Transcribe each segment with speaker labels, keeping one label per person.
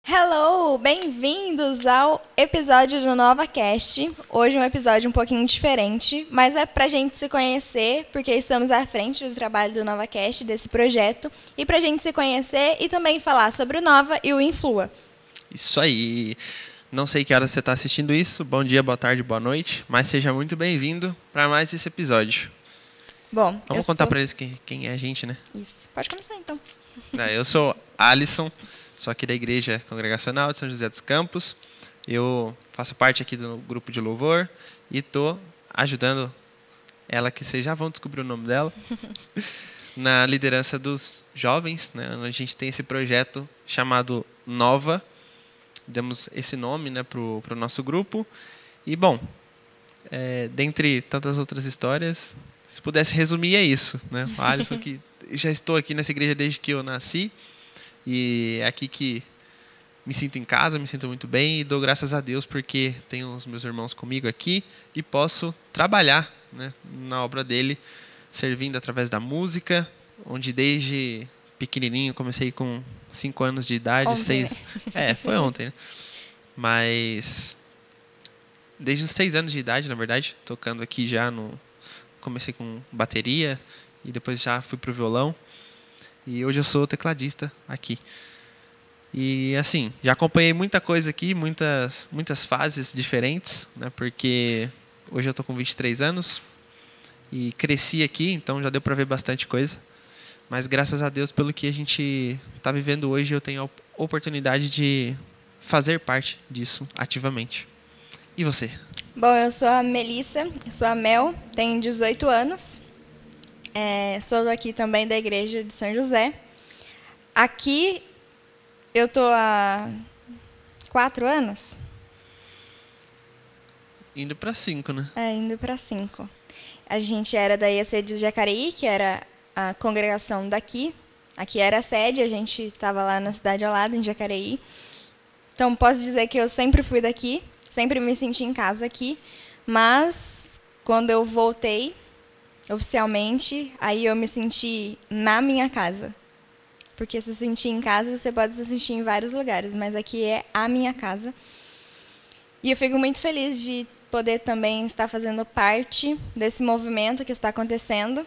Speaker 1: Hello, bem-vindos ao episódio do NovaCast. Hoje é um episódio um pouquinho diferente, mas é pra gente se conhecer, porque estamos à frente do trabalho do NovaCast, desse projeto, e pra gente se conhecer e também falar sobre o Nova e o Influa.
Speaker 2: Isso aí. Não sei que hora você está assistindo isso. Bom dia, boa tarde, boa noite. Mas seja muito bem-vindo para mais esse episódio.
Speaker 1: Bom,
Speaker 2: Vamos contar para eles quem é a gente, né?
Speaker 1: Isso. Pode começar, então.
Speaker 2: Eu sou Alisson, sou aqui da Igreja Congregacional de São José dos Campos. Eu faço parte aqui do grupo de louvor e estou ajudando ela, que vocês já vão descobrir o nome dela, na liderança dos jovens, né? A gente tem esse projeto chamado Nova. Demos esse nome, né, para o nosso grupo. E, bom, dentre tantas outras histórias, se pudesse resumir, é isso, né? O Alisson, que já estou aqui nessa igreja desde que eu nasci. E é aqui que me sinto em casa, me sinto muito bem. E dou graças a Deus porque tenho os meus irmãos comigo aqui e posso trabalhar, né, na obra dele, servindo através da música, onde desde pequenininho, comecei com 5 anos de idade,
Speaker 1: ontem,
Speaker 2: 6.
Speaker 1: né?
Speaker 2: Foi ontem, né? Mas desde os 6 anos de idade, na verdade, tocando aqui já no. Comecei com bateria e depois já fui pro violão. E hoje eu sou tecladista aqui. E assim, já acompanhei muita coisa aqui, muitas fases diferentes, né? Porque hoje eu tô com 23 anos e cresci aqui, então já deu para ver bastante coisa. Mas graças a Deus, pelo que a gente está vivendo hoje, eu tenho a oportunidade de fazer parte disso ativamente. E você?
Speaker 1: Bom, eu sou a Melissa, sou a Mel, tenho 18 anos. Sou aqui também da Igreja de São José. Aqui eu tô há 4 anos.
Speaker 2: Indo para 5, né?
Speaker 1: Indo para 5. A gente era da IAC de Jacareí, que era a congregação daqui. Aqui era a sede, a gente estava lá na cidade ao lado, em Jacareí. Então, posso dizer que eu sempre fui daqui, sempre me senti em casa aqui. Mas, quando eu voltei, oficialmente, aí eu me senti na minha casa. Porque se sentir em casa, você pode se sentir em vários lugares, mas aqui é a minha casa. E eu fico muito feliz de poder também estar fazendo parte desse movimento que está acontecendo.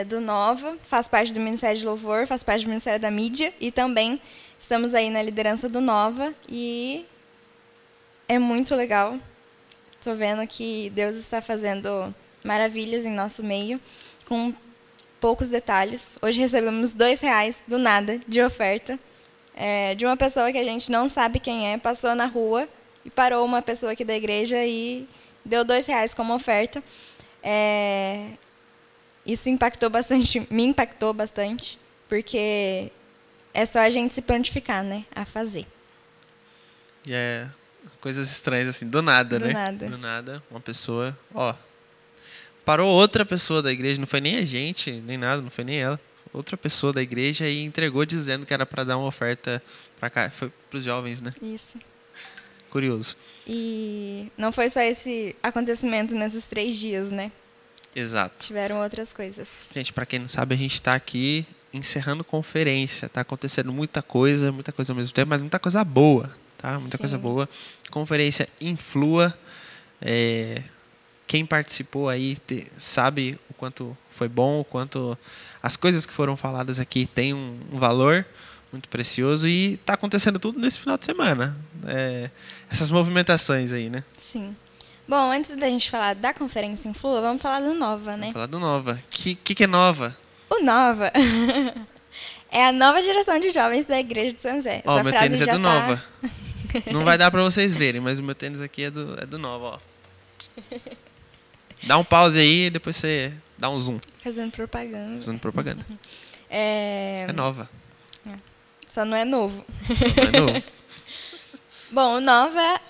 Speaker 1: Do Nova, faz parte do Ministério de Louvor, faz parte do Ministério da Mídia e também estamos aí na liderança do Nova e é muito legal. Estou vendo que Deus está fazendo maravilhas em nosso meio, com poucos detalhes. Hoje recebemos R$2 do nada de oferta, de uma pessoa que a gente não sabe quem é, passou na rua e parou uma pessoa aqui da igreja e deu R$2 como oferta. Isso impactou bastante, me impactou bastante, porque é só a gente se prontificar, né, a fazer.
Speaker 2: E coisas estranhas assim, do nada, né?
Speaker 1: Nada.
Speaker 2: Do nada, uma pessoa, parou outra pessoa da igreja, não foi nem a gente, nem nada, não foi nem ela. Outra pessoa da igreja e entregou dizendo que era para dar uma oferta para cá, foi para os jovens, né?
Speaker 1: Isso.
Speaker 2: Curioso.
Speaker 1: E não foi só esse acontecimento nesses 3 dias, né?
Speaker 2: Exato.
Speaker 1: Tiveram outras coisas.
Speaker 2: Gente, para quem não sabe, a gente está aqui encerrando conferência. Está acontecendo muita coisa ao mesmo tempo, mas muita coisa boa, tá? Muita coisa boa. Conferência Influa. Quem participou aí sabe o quanto foi bom, o quanto as coisas que foram faladas aqui têm um valor muito precioso e está acontecendo tudo nesse final de semana. Essas movimentações aí, né?
Speaker 1: Sim. Bom, antes da gente falar da conferência Influa, vamos falar do Nova, né?
Speaker 2: Vamos falar do Nova. O que é Nova?
Speaker 1: O Nova é a nova geração de jovens da Igreja de São José.
Speaker 2: Ó, meu tênis é do Nova. Não vai dar pra vocês verem, mas o meu tênis aqui é do Nova, ó. Dá um pause aí e depois você dá um zoom.
Speaker 1: Fazendo propaganda.
Speaker 2: É nova.
Speaker 1: Só não é novo.
Speaker 2: Não é novo.
Speaker 1: Bom, o Nova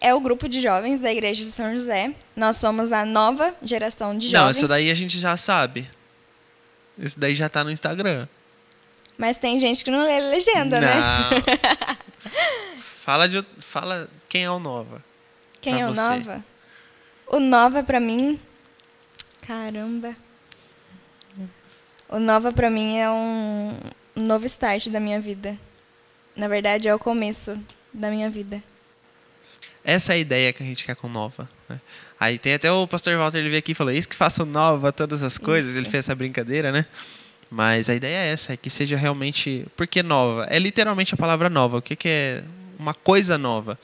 Speaker 1: é o grupo de jovens da Igreja de São José. Nós somos a nova geração de jovens.
Speaker 2: Não, isso daí a gente já sabe. Isso daí já tá no Instagram.
Speaker 1: Mas tem gente que não lê legenda,
Speaker 2: não.
Speaker 1: né?
Speaker 2: Fala quem é o Nova.
Speaker 1: Quem é o Nova? O Nova pra mim... Caramba. O Nova pra mim é um novo start da minha vida. Na verdade, é o começo da minha vida.
Speaker 2: Essa é a ideia que a gente quer com Nova, né? Aí tem até o pastor Walter, ele veio aqui e falou, eis que faço nova todas as coisas.
Speaker 1: Isso.
Speaker 2: Ele fez essa brincadeira, né? Mas a ideia é essa, é que seja realmente... Por que nova? É literalmente a palavra nova. O que é uma coisa nova?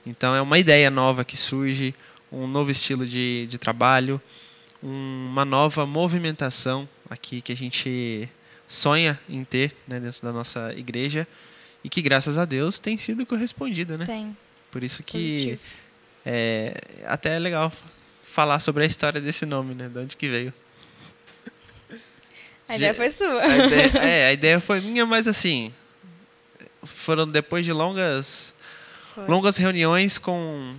Speaker 2: Então, é uma ideia nova que surge, um novo estilo de trabalho, uma nova movimentação aqui que a gente sonha em ter, né, dentro da nossa igreja e que, graças a Deus, tem sido correspondida, né?
Speaker 1: Tem.
Speaker 2: Por isso que
Speaker 1: Positivo.
Speaker 2: até é legal falar sobre a história desse nome, né? De onde que veio.
Speaker 1: A ideia foi sua.
Speaker 2: A ideia foi minha, mas assim, foram depois de longas reuniões com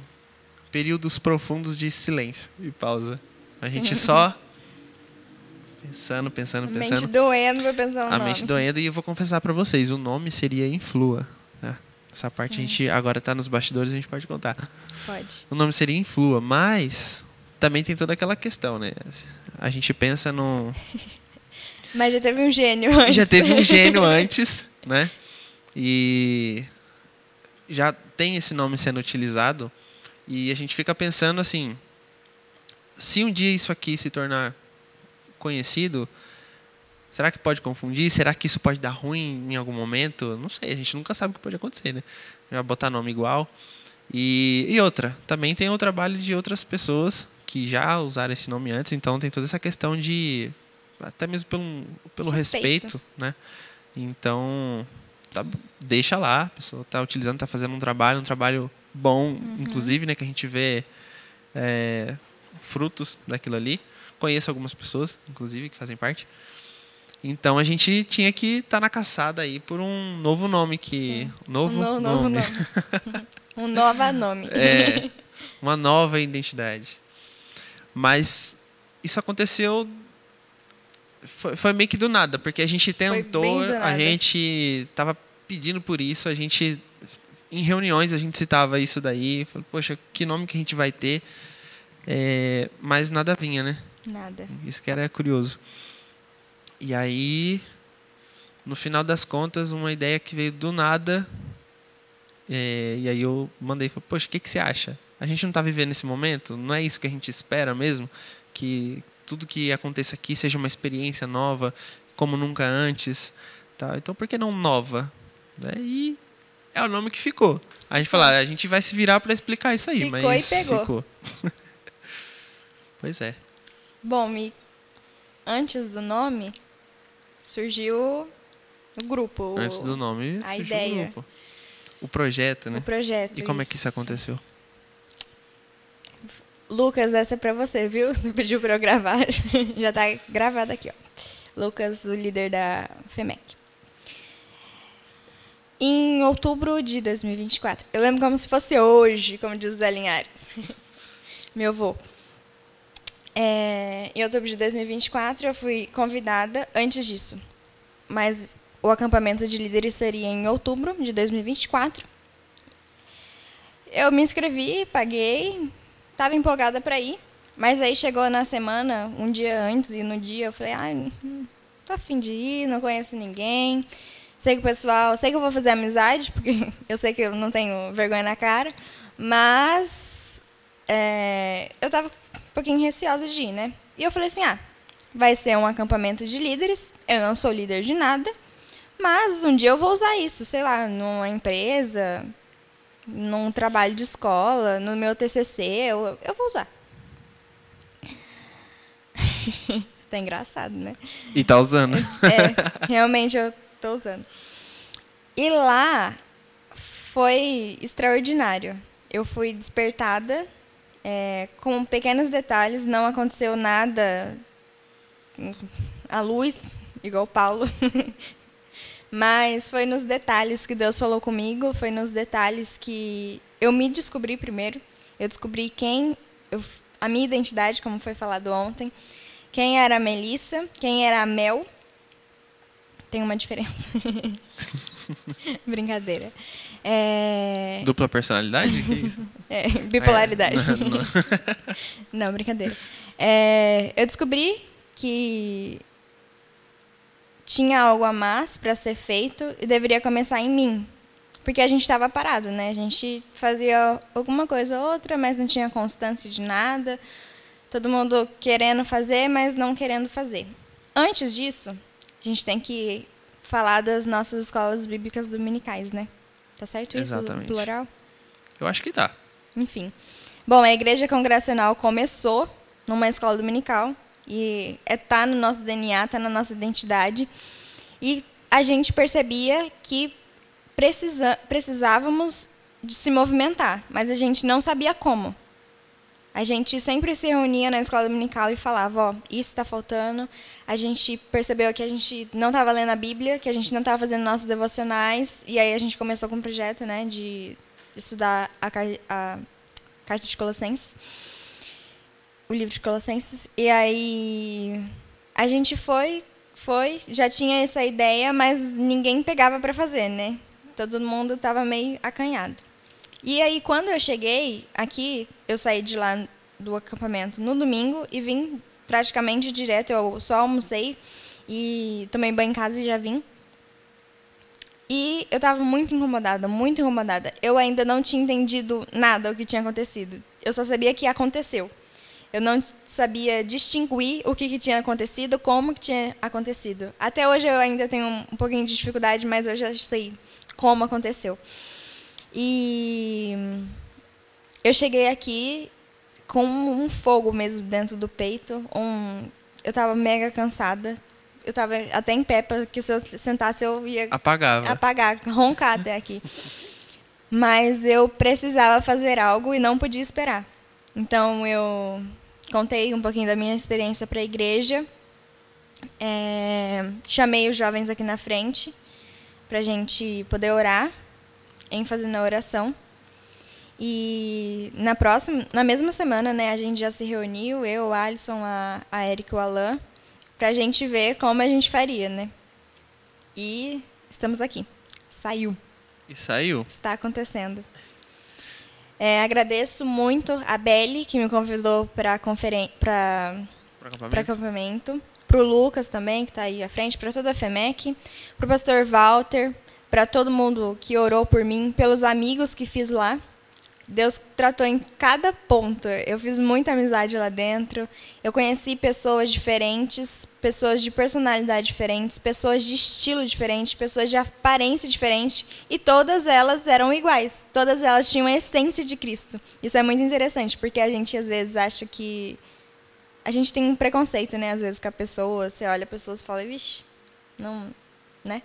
Speaker 2: períodos profundos de silêncio e pausa. A gente só pensando.
Speaker 1: A mente doendo pra pensar no nome.
Speaker 2: A mente doendo, e eu vou confessar pra vocês, o nome seria Influa. Né? Essa parte a gente agora tá nos bastidores, a gente pode contar.
Speaker 1: Pode.
Speaker 2: O nome seria Influa, mas também tem toda aquela questão, né? A gente pensa no...
Speaker 1: Mas já teve um gênio antes.
Speaker 2: Já teve um gênio antes, né? E já tem esse nome sendo utilizado. E a gente fica pensando assim, se um dia isso aqui se tornar conhecido, será que pode confundir? Será que isso pode dar ruim em algum momento? Não sei, a gente nunca sabe o que pode acontecer, né? Já botar nome igual. E outra, também tem o trabalho de outras pessoas que já usaram esse nome antes, então tem toda essa questão de... até mesmo pelo respeito, né? Então, deixa lá, a pessoa está utilizando, está fazendo um trabalho bom, inclusive, né, que a gente vê frutos daquilo ali. Conheço algumas pessoas, inclusive, que fazem parte. Então, a gente tinha que estar na caçada aí por um novo nome. Novo nome.
Speaker 1: Um novo nome.
Speaker 2: Uma nova identidade. Mas isso aconteceu... Foi meio que do nada, porque a gente tentou, a gente estava pedindo por isso, a gente, em reuniões, a gente citava isso daí, falou, poxa, que nome que a gente vai ter? Mas nada vinha, né?
Speaker 1: Nada.
Speaker 2: Isso que era curioso. E aí, no final das contas, uma ideia que veio do nada, e aí eu mandei, falei, poxa, o que você acha? A gente não está vivendo esse momento? Não é isso que a gente espera mesmo? Que tudo que aconteça aqui seja uma experiência nova, como nunca antes. Tá? Então, por que não nova? E é o nome que ficou. A gente falou, a gente vai se virar para explicar isso aí.
Speaker 1: Ficou
Speaker 2: mas
Speaker 1: e pegou.
Speaker 2: Ficou. Pois é.
Speaker 1: Bom, e antes do nome, surgiu o grupo.
Speaker 2: Antes do nome,
Speaker 1: a
Speaker 2: surgiu
Speaker 1: ideia.
Speaker 2: o grupo. O projeto, né?
Speaker 1: O projeto.
Speaker 2: E como é que isso aconteceu?
Speaker 1: Lucas, essa é pra você, viu? Você pediu pra eu gravar. Já tá gravado aqui, ó. Lucas, o líder da FEMEC. Em outubro de 2024. Eu lembro como se fosse hoje, como diz o Zé Linhares. Meu avô. Em outubro de 2024, eu fui convidada antes disso. Mas o acampamento de líderes seria em outubro de 2024. Eu me inscrevi, paguei... Estava empolgada para ir, mas aí chegou na semana, um dia antes, e no dia eu falei, não tô a fim de ir, não conheço ninguém, sei que o pessoal, sei que eu vou fazer amizade, porque eu sei que eu não tenho vergonha na cara, mas eu estava um pouquinho receosa de ir, né? E eu falei assim, vai ser um acampamento de líderes, eu não sou líder de nada, mas um dia eu vou usar isso, sei lá, numa empresa... num trabalho de escola, no meu TCC, eu vou usar. Tá engraçado, né?
Speaker 2: E tá usando.
Speaker 1: Realmente eu tô usando. E lá foi extraordinário. Eu fui despertada com pequenos detalhes, não aconteceu nada à luz, igual Paulo. Mas foi nos detalhes que Deus falou comigo, foi nos detalhes que eu me descobri primeiro. Eu descobri a minha identidade, como foi falado ontem, quem era a Melissa, quem era a Mel. Tem uma diferença. Brincadeira.
Speaker 2: Dupla personalidade? Que isso?
Speaker 1: Bipolaridade. Não, brincadeira. Eu descobri que tinha algo a mais para ser feito e deveria começar em mim. porque a gente estava parado, né? A gente fazia alguma coisa ou outra, mas não tinha constância de nada. Todo mundo querendo fazer, mas não querendo fazer. Antes disso, a gente tem que falar das nossas escolas bíblicas dominicais, né? Tá certo isso?
Speaker 2: Exatamente.
Speaker 1: Plural?
Speaker 2: Eu acho que tá.
Speaker 1: Enfim. Bom, a Igreja Congregacional começou numa escola dominical e tá no nosso DNA, tá na nossa identidade. E a gente percebia que precisávamos de se movimentar, mas a gente não sabia como. A gente sempre se reunia na escola dominical e falava, ó, isso está faltando. A gente percebeu que a gente não estava lendo a Bíblia, que a gente não estava fazendo nossos devocionais. E aí a gente começou com um projeto, né, de estudar a Carta de Colossenses, o livro de Colossenses. E aí a gente foi, já tinha essa ideia, mas ninguém pegava para fazer, né? Todo mundo estava meio acanhado. E aí, quando eu cheguei aqui, eu saí de lá do acampamento no domingo e vim praticamente direto. Eu só almocei e tomei banho em casa e já vim. E eu estava muito incomodada, muito incomodada. Eu ainda não tinha entendido nada o que tinha acontecido. Eu só sabia que aconteceu. Eu não sabia distinguir o que tinha acontecido, como que tinha acontecido. Até hoje eu ainda tenho um pouquinho de dificuldade, mas eu já sei como aconteceu. E eu cheguei aqui com um fogo mesmo dentro do peito. Eu estava mega cansada. Eu estava até em pé, porque se eu sentasse eu ia apagar, roncar até aqui. Mas eu precisava fazer algo e não podia esperar. Então eu contei um pouquinho da minha experiência para a igreja. Chamei os jovens aqui na frente para a gente poder orar, ênfase na oração. E na mesma semana, né, a gente já se reuniu, eu, o Alisson, a Erika e o Alan, para a gente ver como a gente faria, né? E estamos aqui. Saiu.
Speaker 2: E saiu.
Speaker 1: Está acontecendo. Agradeço muito a Beli, que me convidou para acampamento. Para o Lucas também, que está aí à frente, para toda a FEMEC. Para o pastor Walter, para todo mundo que orou por mim, pelos amigos que fiz lá. Deus tratou em cada ponto. Eu fiz muita amizade lá dentro. Eu conheci pessoas diferentes, pessoas de personalidade diferentes, pessoas de estilo diferente, pessoas de aparência diferente. E todas elas eram iguais. Todas elas tinham a essência de Cristo. Isso é muito interessante, porque a gente às vezes acha que... A gente tem um preconceito, né? Às vezes com a pessoa. Você olha a pessoa e fala, vixe, não... né?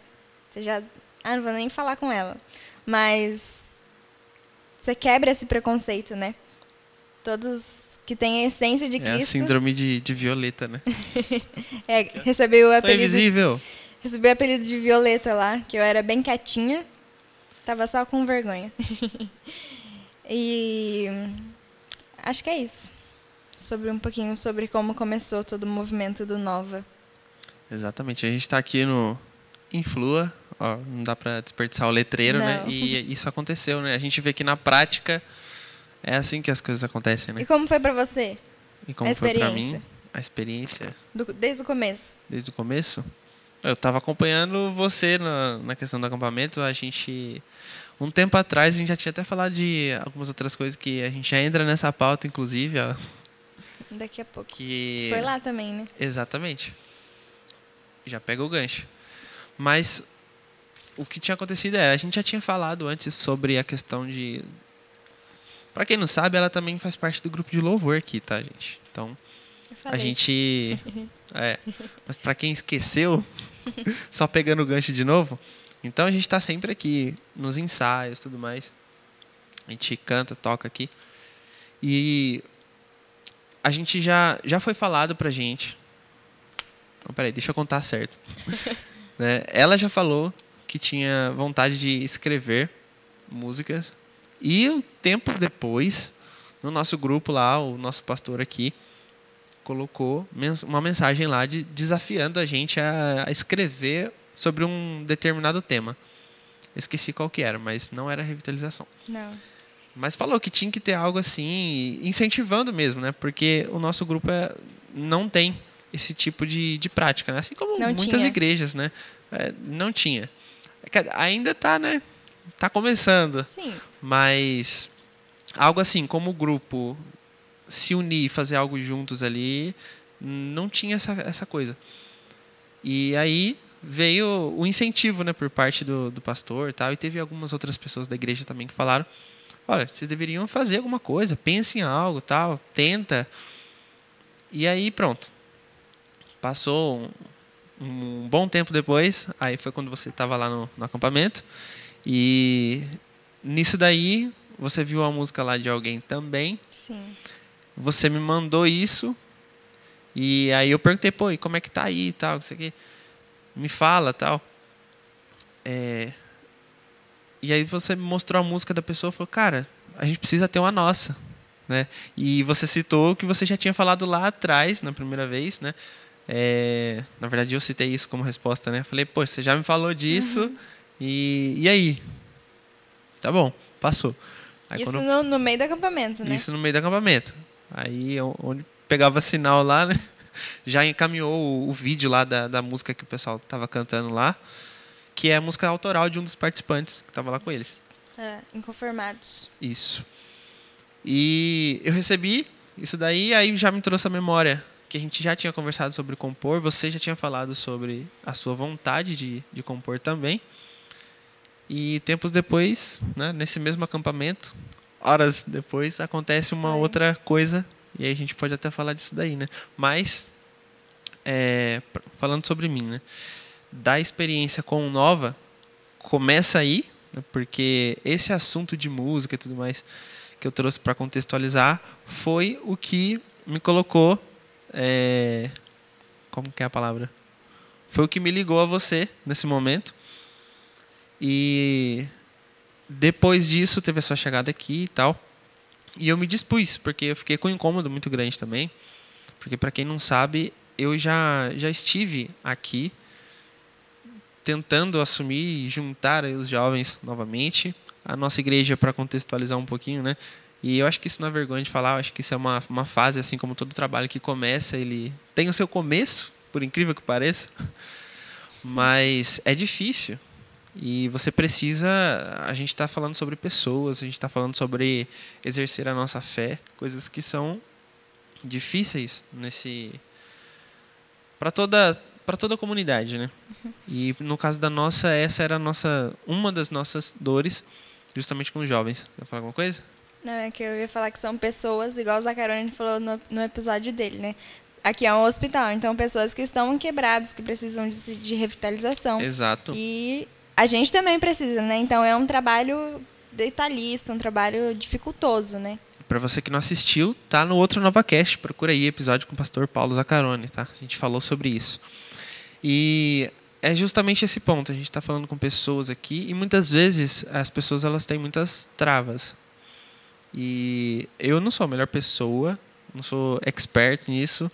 Speaker 1: Você já... não vou nem falar com ela. Mas... Você quebra esse preconceito, né? Todos que têm a essência de Cristo...
Speaker 2: É a síndrome de Violeta, né?
Speaker 1: Recebeu o apelido...
Speaker 2: invisível.
Speaker 1: Recebi o apelido de Violeta lá, que eu era bem quietinha. Tava só com vergonha. E... acho que é isso. Um pouquinho sobre como começou todo o movimento do Nova.
Speaker 2: Exatamente. A gente está aqui no Influa. Ó, não dá para desperdiçar o letreiro, né? E isso aconteceu, né? A gente vê que na prática é assim que as coisas acontecem, né?
Speaker 1: E como foi para você?
Speaker 2: E como foi para mim? A experiência?
Speaker 1: Desde o começo.
Speaker 2: Desde o começo? Eu estava acompanhando você na questão do acampamento. A gente... Um tempo atrás, a gente já tinha até falado de algumas outras coisas que a gente já entra nessa pauta, inclusive. Ó,
Speaker 1: daqui a pouco.
Speaker 2: Que...
Speaker 1: Foi lá também, né?
Speaker 2: Exatamente. Já pega o gancho. Mas... O que tinha acontecido a gente já tinha falado antes sobre a questão de... Para quem não sabe, ela também faz parte do grupo de louvor aqui, tá, gente? Então, a gente... mas para quem esqueceu, só pegando o gancho de novo, então a gente está sempre aqui nos ensaios e tudo mais. A gente canta, toca aqui. E a gente já foi falado pra gente... Não, peraí, deixa eu contar certo. Né? Ela já falou que tinha vontade de escrever músicas. E um tempo depois, no nosso grupo lá, o nosso pastor aqui colocou uma mensagem lá desafiando a gente a escrever sobre um determinado tema. Eu esqueci qual que era, mas não era revitalização.
Speaker 1: Não.
Speaker 2: Mas falou que tinha que ter algo assim, incentivando mesmo, né? Porque o nosso grupo não tem esse tipo de prática, né? Assim como muitas igrejas, né? Não tinha. Ainda tá, né? tá começando.
Speaker 1: Sim.
Speaker 2: Mas algo assim, como grupo, se unir, fazer algo juntos ali, não tinha essa coisa. E aí veio o incentivo, né, por parte do pastor e tal, e teve algumas outras pessoas da igreja também que falaram: olha, vocês deveriam fazer alguma coisa, pense em algo, tal, tenta. E aí pronto. Passou um bom tempo depois, aí foi quando você estava lá no acampamento, e nisso daí você viu a música lá de alguém também.
Speaker 1: Sim.
Speaker 2: Você me mandou isso, e aí eu perguntei: pô, e como é que tá aí e tal, isso aqui? Me fala, tal. E aí você me mostrou a música da pessoa e falou: cara, a gente precisa ter uma nossa, né? E você citou que você já tinha falado lá atrás, na primeira vez, né? Na verdade, eu citei isso como resposta, né? Falei: pô, você já me falou disso, e aí? Tá bom, passou. Aí,
Speaker 1: Isso no meio do acampamento, né?
Speaker 2: Isso no meio do acampamento. Aí, onde pegava sinal lá, né? Já encaminhou o vídeo lá da música que o pessoal estava cantando lá, que é a música autoral de um dos participantes que estava lá com eles.
Speaker 1: Inconformados.
Speaker 2: Isso. E eu recebi isso daí, aí já me trouxe a memória que a gente já tinha conversado sobre compor, você já tinha falado sobre a sua vontade de compor também. E tempos depois, né, nesse mesmo acampamento, horas depois, acontece uma outra coisa, e aí a gente pode até falar disso daí, né? Mas, falando sobre mim, né? Da experiência com o Nova, começa aí, né, porque esse assunto de música e tudo mais que eu trouxe para contextualizar foi o que me colocou... como que é a palavra? Foi o que me ligou a você nesse momento. E depois disso teve a sua chegada aqui e tal. E eu me dispus, porque eu fiquei com um incômodo muito grande também. Porque, para quem não sabe, eu já estive aqui tentando assumir e juntar aí os jovens novamente. A nossa igreja, para contextualizar um pouquinho, né? E eu acho que isso não é vergonha de falar, eu acho que isso é uma fase, assim como todo trabalho que começa, ele tem o seu começo, por incrível que pareça, mas é difícil. E você precisa... A gente está falando sobre pessoas, a gente está falando sobre exercer a nossa fé, coisas que são difíceis para toda a comunidade, né? E no caso da nossa, essa era uma das nossas dores, justamente com os jovens. Quer falar alguma coisa?
Speaker 1: Não, é que eu ia falar que são pessoas, igual o Zacarone falou no episódio dele, né? Aqui é um hospital, então pessoas que estão quebradas, que precisam de revitalização.
Speaker 2: Exato.
Speaker 1: E a gente também precisa, né? Então é um trabalho detalhista, um trabalho dificultoso, né?
Speaker 2: Para você que não assistiu, tá no outro NovaCast, procura aí episódio com o pastor Paulo Zacarone, tá? A gente falou sobre isso. E é justamente esse ponto, a gente está falando com pessoas aqui e muitas vezes as pessoas elas têm muitas travas. E eu não sou a melhor pessoa, não sou expert nisso,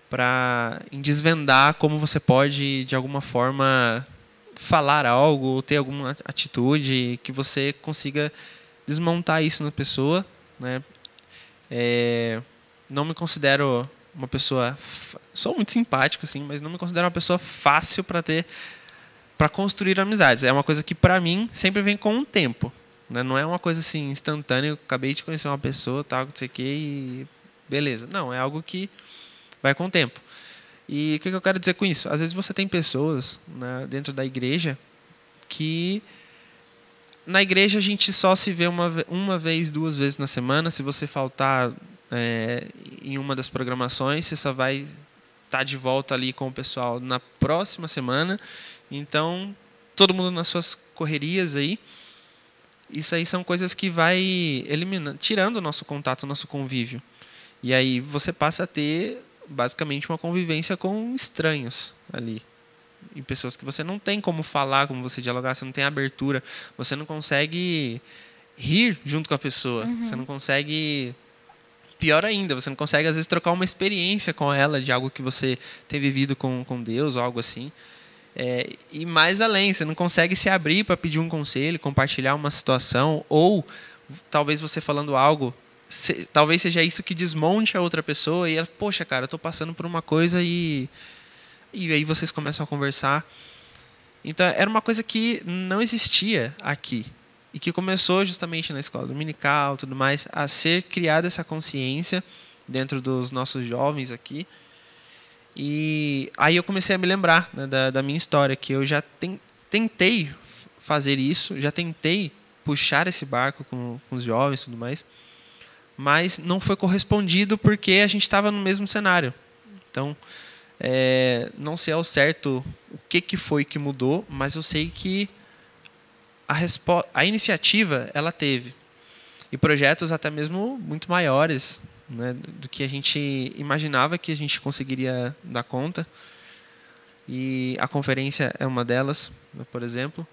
Speaker 2: para desvendar como você pode, de alguma forma, falar algo ou ter alguma atitude que você consiga desmontar isso na pessoa, né? Não me considero uma pessoa... Sou muito simpático, assim, mas não me considero uma pessoa fácil para construir amizades. É uma coisa que, para mim, sempre vem com o tempo. Né? Não é uma coisa assim instantânea. Eu acabei de conhecer uma pessoa, tal, não sei o quê, e beleza. Não, é algo que vai com o tempo. E o que eu quero dizer com isso? Às vezes você tem pessoas, né, dentro da igreja que... Na igreja a gente só se vê uma vez, 2 vezes na semana. Se você faltar em uma das programações, você só vai estar de volta ali com o pessoal na próxima semana. Então, todo mundo nas suas correrias aí. Isso aí são coisas que vai eliminando, tirando o nosso contato, o nosso convívio. E aí você passa a ter, basicamente, uma convivência com estranhos ali. E pessoas que você não tem como falar, como você dialogar, você não tem abertura, você não consegue rir junto com a pessoa, você não consegue, pior ainda, você não consegue às vezes trocar uma experiência com ela de algo que você tem vivido com Deus ou algo assim. E mais além, você não consegue se abrir para pedir um conselho, compartilhar uma situação, ou talvez você falando algo, talvez seja isso que desmonte a outra pessoa e ela, poxa, cara, eu estou passando por uma coisa e aí vocês começam a conversar. Então, era uma coisa que não existia aqui. e que começou justamente na escola dominical, tudo mais, a ser criada essa consciência dentro dos nossos jovens aqui. E aí eu comecei a me lembrar, né, da minha história, que eu já tentei fazer isso, já tentei puxar esse barco com os jovens e tudo mais, mas não foi correspondido porque a gente estava no mesmo cenário. Então, não sei ao certo o que foi que mudou, mas eu sei que a iniciativa ela teve. E projetos até mesmo muito maiores, né, do que a gente imaginava que a gente conseguiria dar conta. E a conferência é uma delas, né, por exemplo.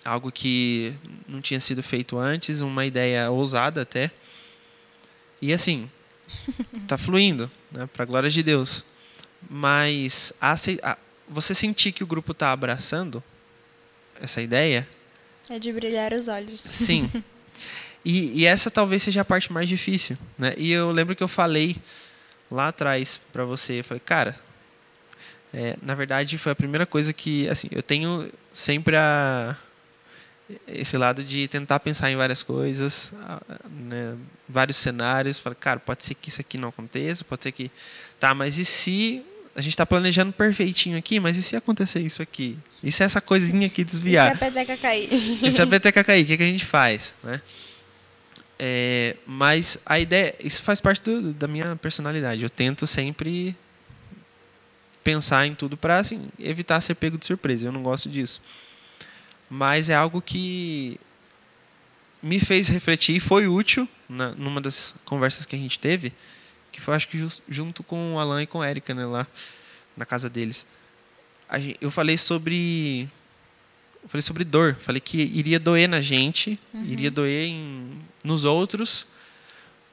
Speaker 2: Algo que não tinha sido feito antes, uma ideia ousada até. E assim, está fluindo, né, para a glória de Deus. Mas você sentir que o grupo está abraçando essa ideia...
Speaker 1: É de brilhar os olhos.
Speaker 2: Sim. E essa talvez seja a parte mais difícil, né? E eu lembro que eu falei lá atrás para você, eu falei, cara, na verdade foi a primeira coisa que, assim, eu tenho sempre esse lado de tentar pensar em várias coisas, né, vários cenários, falei, cara, pode ser que isso aqui não aconteça, pode ser que... Tá, mas e se... A gente está planejando perfeitinho aqui, mas e se acontecer isso aqui? E se essa coisinha aqui desviar?
Speaker 1: E se a peteca cair?
Speaker 2: E se a peteca cair, o que a gente faz, né? Mas a ideia, isso faz parte da minha personalidade. Eu tento sempre pensar em tudo para assim, evitar ser pego de surpresa. Eu não gosto disso. Mas é algo que me fez refletir e foi útil numa das conversas que a gente teve, que foi, acho que junto com o Alan e com a Érica, né, lá na casa deles. Eu falei sobre dor. Falei que iria doer na gente, iria doer nos outros,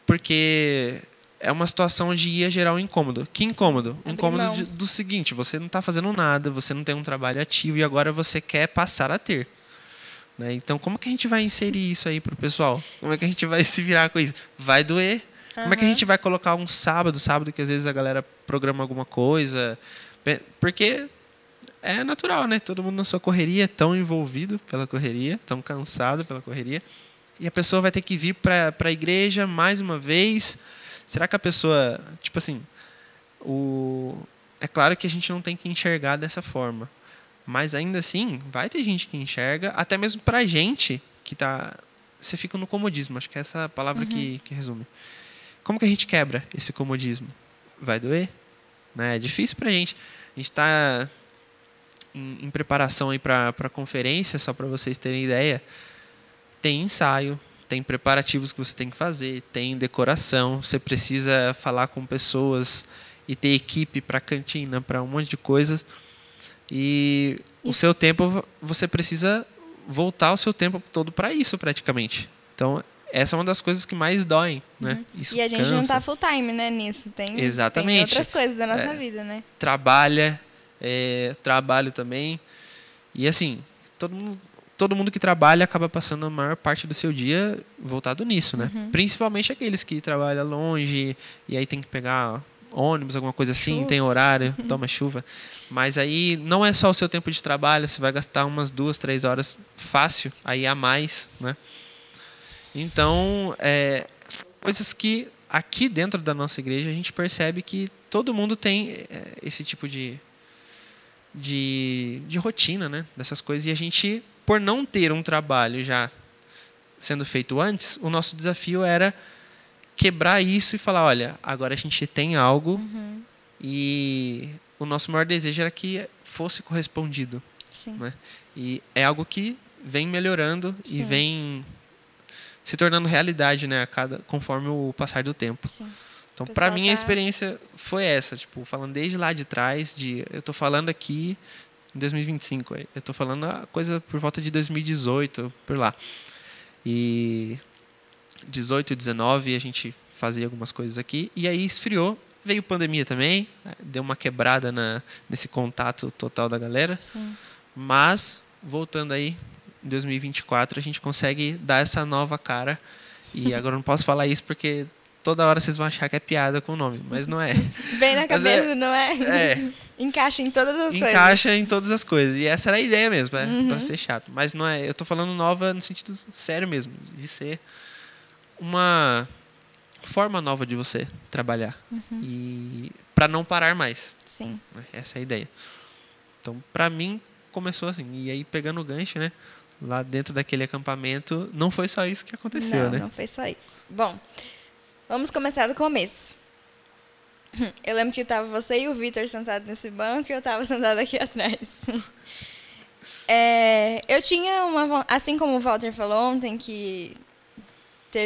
Speaker 2: porque é uma situação onde ia gerar um incômodo. Que incômodo? Um incômodo do seguinte, você não está fazendo nada, você não tem um trabalho ativo e agora você quer passar a ter. Né? Então, como que a gente vai inserir isso aí para o pessoal? Como é que a gente vai se virar com isso? Vai doer. Como é que a gente vai colocar um sábado que às vezes a galera programa alguma coisa? Porque... é natural, né? Todo mundo na sua correria, tão envolvido pela correria, tão cansado pela correria. E a pessoa vai ter que vir para a igreja mais uma vez. Será que a pessoa... Tipo assim, é claro que a gente não tem que enxergar dessa forma. Mas ainda assim, vai ter gente que enxerga, até mesmo para a gente que tá... Você fica no comodismo, acho que é essa palavra que resume. Como que a gente quebra esse comodismo? Vai doer? Né? É difícil para a gente. A gente está... em preparação aí para a conferência, só para vocês terem ideia, tem ensaio, tem preparativos que você tem que fazer, tem decoração, você precisa falar com pessoas e ter equipe para cantina, para um monte de coisas. E o seu tempo, você precisa voltar o seu tempo todo para isso, praticamente. Então, essa é uma das coisas que mais doem, né? Isso
Speaker 1: e a gente
Speaker 2: cansa.
Speaker 1: não está full time, né, nisso.
Speaker 2: Exatamente.
Speaker 1: Tem outras coisas da nossa vida, né?
Speaker 2: Trabalho também. E assim, todo mundo que trabalha acaba passando a maior parte do seu dia voltado nisso, né? Principalmente aqueles que trabalham longe e aí tem que pegar ônibus, alguma coisa assim, chuva. Tem horário, toma chuva. Mas aí não é só o seu tempo de trabalho, você vai gastar umas 2, 3 horas fácil, aí a mais, né? Então, coisas que aqui dentro da nossa igreja a gente percebe que todo mundo tem esse tipo de rotina, né? Dessas coisas. E a gente, por não ter um trabalho já sendo feito antes, o nosso desafio era quebrar isso e falar, olha, agora a gente tem algo e o nosso maior desejo era que fosse correspondido.
Speaker 1: Sim.
Speaker 2: Né? E é algo que vem melhorando
Speaker 1: Sim.
Speaker 2: e vem se tornando realidade, né, conforme o passar do tempo.
Speaker 1: Sim.
Speaker 2: Então, para mim, a experiência foi essa, tipo, falando desde lá de trás, eu estou falando aqui em 2025, eu estou falando a coisa por volta de 2018, por lá. E 18, 19, a gente fazia algumas coisas aqui, e aí esfriou, veio pandemia também, deu uma quebrada nesse contato total da galera.
Speaker 1: Sim.
Speaker 2: Mas, voltando aí, em 2024, a gente consegue dar essa nova cara. E agora eu não posso falar isso porque toda hora vocês vão achar que é piada com o nome, mas não é.
Speaker 1: Bem na
Speaker 2: Mas
Speaker 1: cabeça, não é?
Speaker 2: É.
Speaker 1: Encaixa em todas as coisas.
Speaker 2: Encaixa em todas as coisas. E essa era a ideia mesmo, pra ser chato. Mas não é. Eu tô falando nova no sentido sério mesmo, de ser uma forma nova de você trabalhar. E para não parar mais.
Speaker 1: Sim.
Speaker 2: Essa é a ideia. Então, para mim, começou assim. E aí, pegando o gancho, né? Lá dentro daquele acampamento, não foi só isso que aconteceu, né?
Speaker 1: Não foi só isso. Bom, vamos começar do começo. Eu lembro que estava você e o Vitor sentados nesse banco e eu estava sentada aqui atrás. Eu tinha assim como o Walter falou ontem, que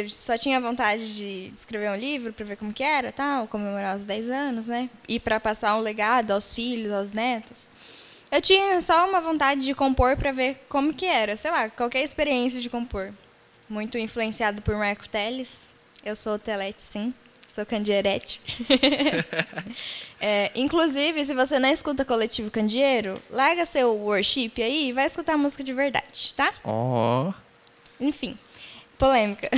Speaker 1: só tinha vontade de escrever um livro para ver como que era, tal, comemorar os 10 anos, né? E para passar um legado aos filhos, aos netos. Eu tinha só uma vontade de compor para ver como que era, sei lá, qualquer experiência de compor. Muito influenciado por Marco Teles. Eu sou Telete, sim. Sou Candierete. Inclusive, se você não escuta Coletivo Candeeiro, larga seu worship aí e vai escutar música de verdade, tá?
Speaker 2: Ó.
Speaker 1: Enfim, polêmica.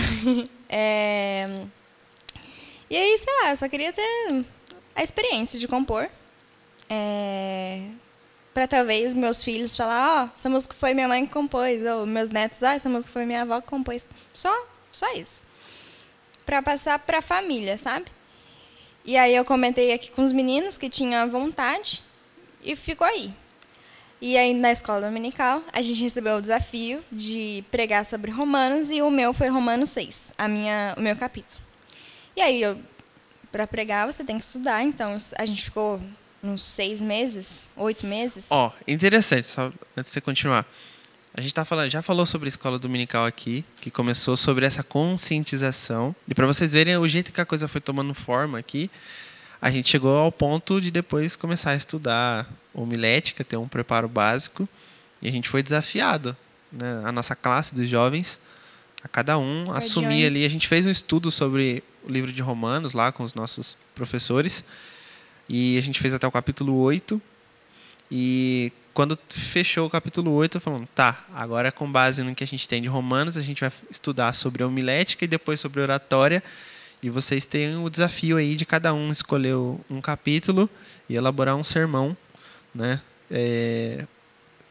Speaker 1: E aí, sei lá, eu só queria ter a experiência de compor. Para talvez meus filhos falar, essa música foi minha mãe que compôs, ou meus netos, essa música foi minha avó que compôs. Só isso. Para passar para a família, sabe? E aí eu comentei aqui com os meninos que tinha vontade e ficou aí. E aí na escola dominical a gente recebeu o desafio de pregar sobre Romanos e o meu foi Romanos 6, o meu capítulo. E aí para pregar você tem que estudar, então a gente ficou uns 6 meses, 8 meses.
Speaker 2: Ó, interessante, só antes de você continuar. A gente já falou sobre a escola dominical aqui, que começou sobre essa conscientização. E para vocês verem o jeito que a coisa foi tomando forma aqui, a gente chegou ao ponto de depois começar a estudar homilética, ter um preparo básico. E a gente foi desafiado, né? A nossa classe dos jovens, a cada um assumir ali. A gente fez um estudo sobre o livro de Romanos lá com os nossos professores. E a gente fez até o capítulo 8. E quando fechou o capítulo 8, falando, tá, agora com base no que a gente tem de Romanos, a gente vai estudar sobre a homilética e depois sobre a oratória. E vocês têm o desafio aí de cada um escolher um capítulo e elaborar um sermão, né,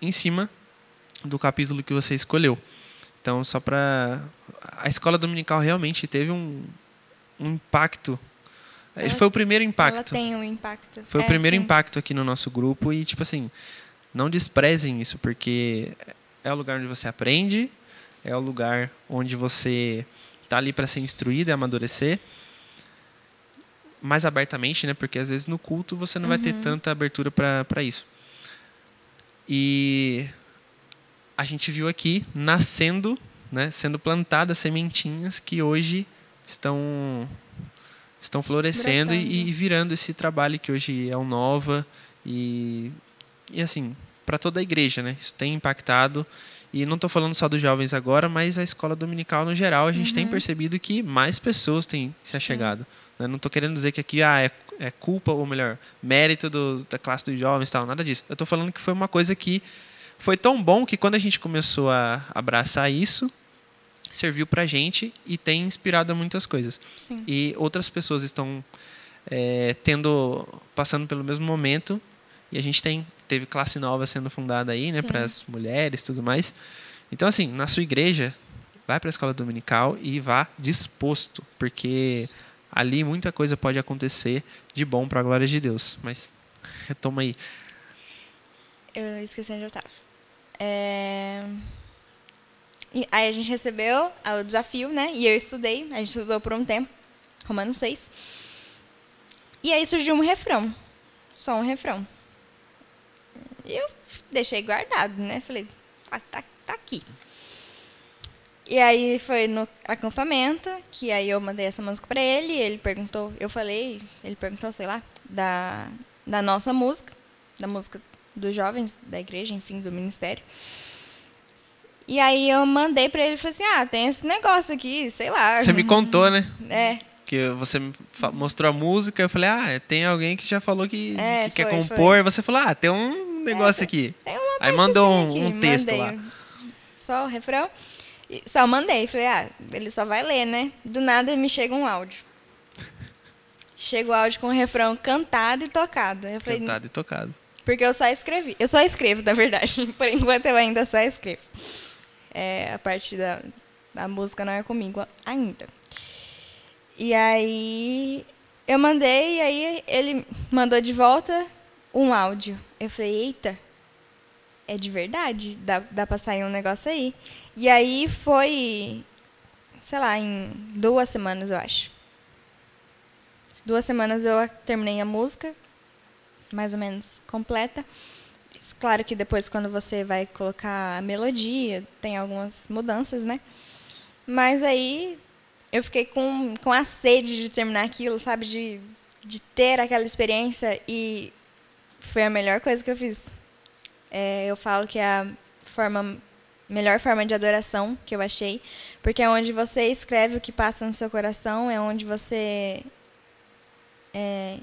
Speaker 2: em cima do capítulo que você escolheu. Então, só para... A escola dominical realmente teve um impacto. Foi o primeiro impacto.
Speaker 1: Ela tem um impacto.
Speaker 2: Foi o primeiro impacto aqui no nosso grupo e, tipo assim, não desprezem isso, porque é o lugar onde você aprende, é o lugar onde você está ali para ser instruído e amadurecer mais abertamente, né? Porque às vezes no culto você não vai ter tanta abertura para isso. E a gente viu aqui nascendo, né? Sendo plantadas sementinhas que hoje estão florescendo e virando esse trabalho que hoje é o Nova e assim, para toda a igreja, né? Isso tem impactado e não estou falando só dos jovens agora, mas a escola dominical no geral, a gente tem percebido que mais pessoas têm se achegado. Né? Não estou querendo dizer que aqui é culpa, ou melhor, mérito da classe dos jovens, tal, nada disso. Eu estou falando que foi uma coisa que foi tão bom que quando a gente começou a abraçar isso, serviu para a gente e tem inspirado a muitas coisas.
Speaker 1: Sim.
Speaker 2: E outras pessoas estão passando pelo mesmo momento e a gente teve classe nova sendo fundada aí, né, para as mulheres e tudo mais. Então, assim, na sua igreja, vai para a escola dominical e vá disposto, porque ali muita coisa pode acontecer de bom para a glória de Deus. Mas retoma aí.
Speaker 1: Eu esqueci onde eu estava. Aí a gente recebeu o desafio, né? E eu estudei, a gente estudou por um tempo, Romanos 6. E aí surgiu um refrão, só um refrão. E eu deixei guardado, né? Falei, tá aqui. E aí foi no acampamento, que aí eu mandei essa música pra ele, ele perguntou, ele perguntou, sei lá, da nossa música, da música dos jovens, da igreja, enfim, do ministério. E aí eu mandei pra ele e falei assim, tem esse negócio aqui, sei lá.
Speaker 2: Você me contou, né?
Speaker 1: Que
Speaker 2: você mostrou a música, eu falei, tem alguém que já falou que quer compor.
Speaker 1: Foi.
Speaker 2: Você falou, tem um negócio aqui.
Speaker 1: Tem uma
Speaker 2: aí mandou um texto
Speaker 1: mandei
Speaker 2: lá.
Speaker 1: Só o refrão. Só mandei. Falei, ele só vai ler, né? Do nada me chega um áudio. chega o áudio com o refrão cantado e tocado. Eu falei,
Speaker 2: Cantado e tocado.
Speaker 1: porque eu só escrevi. Eu só escrevo, na verdade. Por enquanto eu ainda só escrevo. A parte da música não é comigo ainda. E aí eu mandei, e aí ele mandou de volta um áudio. Eu falei, eita, é de verdade? Dá pra sair um negócio aí. E aí foi, sei lá, em 2 semanas, eu acho. 2 semanas eu terminei a música, mais ou menos completa. Claro que depois, quando você vai colocar a melodia, tem algumas mudanças, né? Mas aí eu fiquei com a sede de terminar aquilo, sabe? De ter aquela experiência, e foi a melhor coisa que eu fiz. Eu falo que é a melhor forma de adoração que eu achei, porque é onde você escreve o que passa no seu coração, é onde você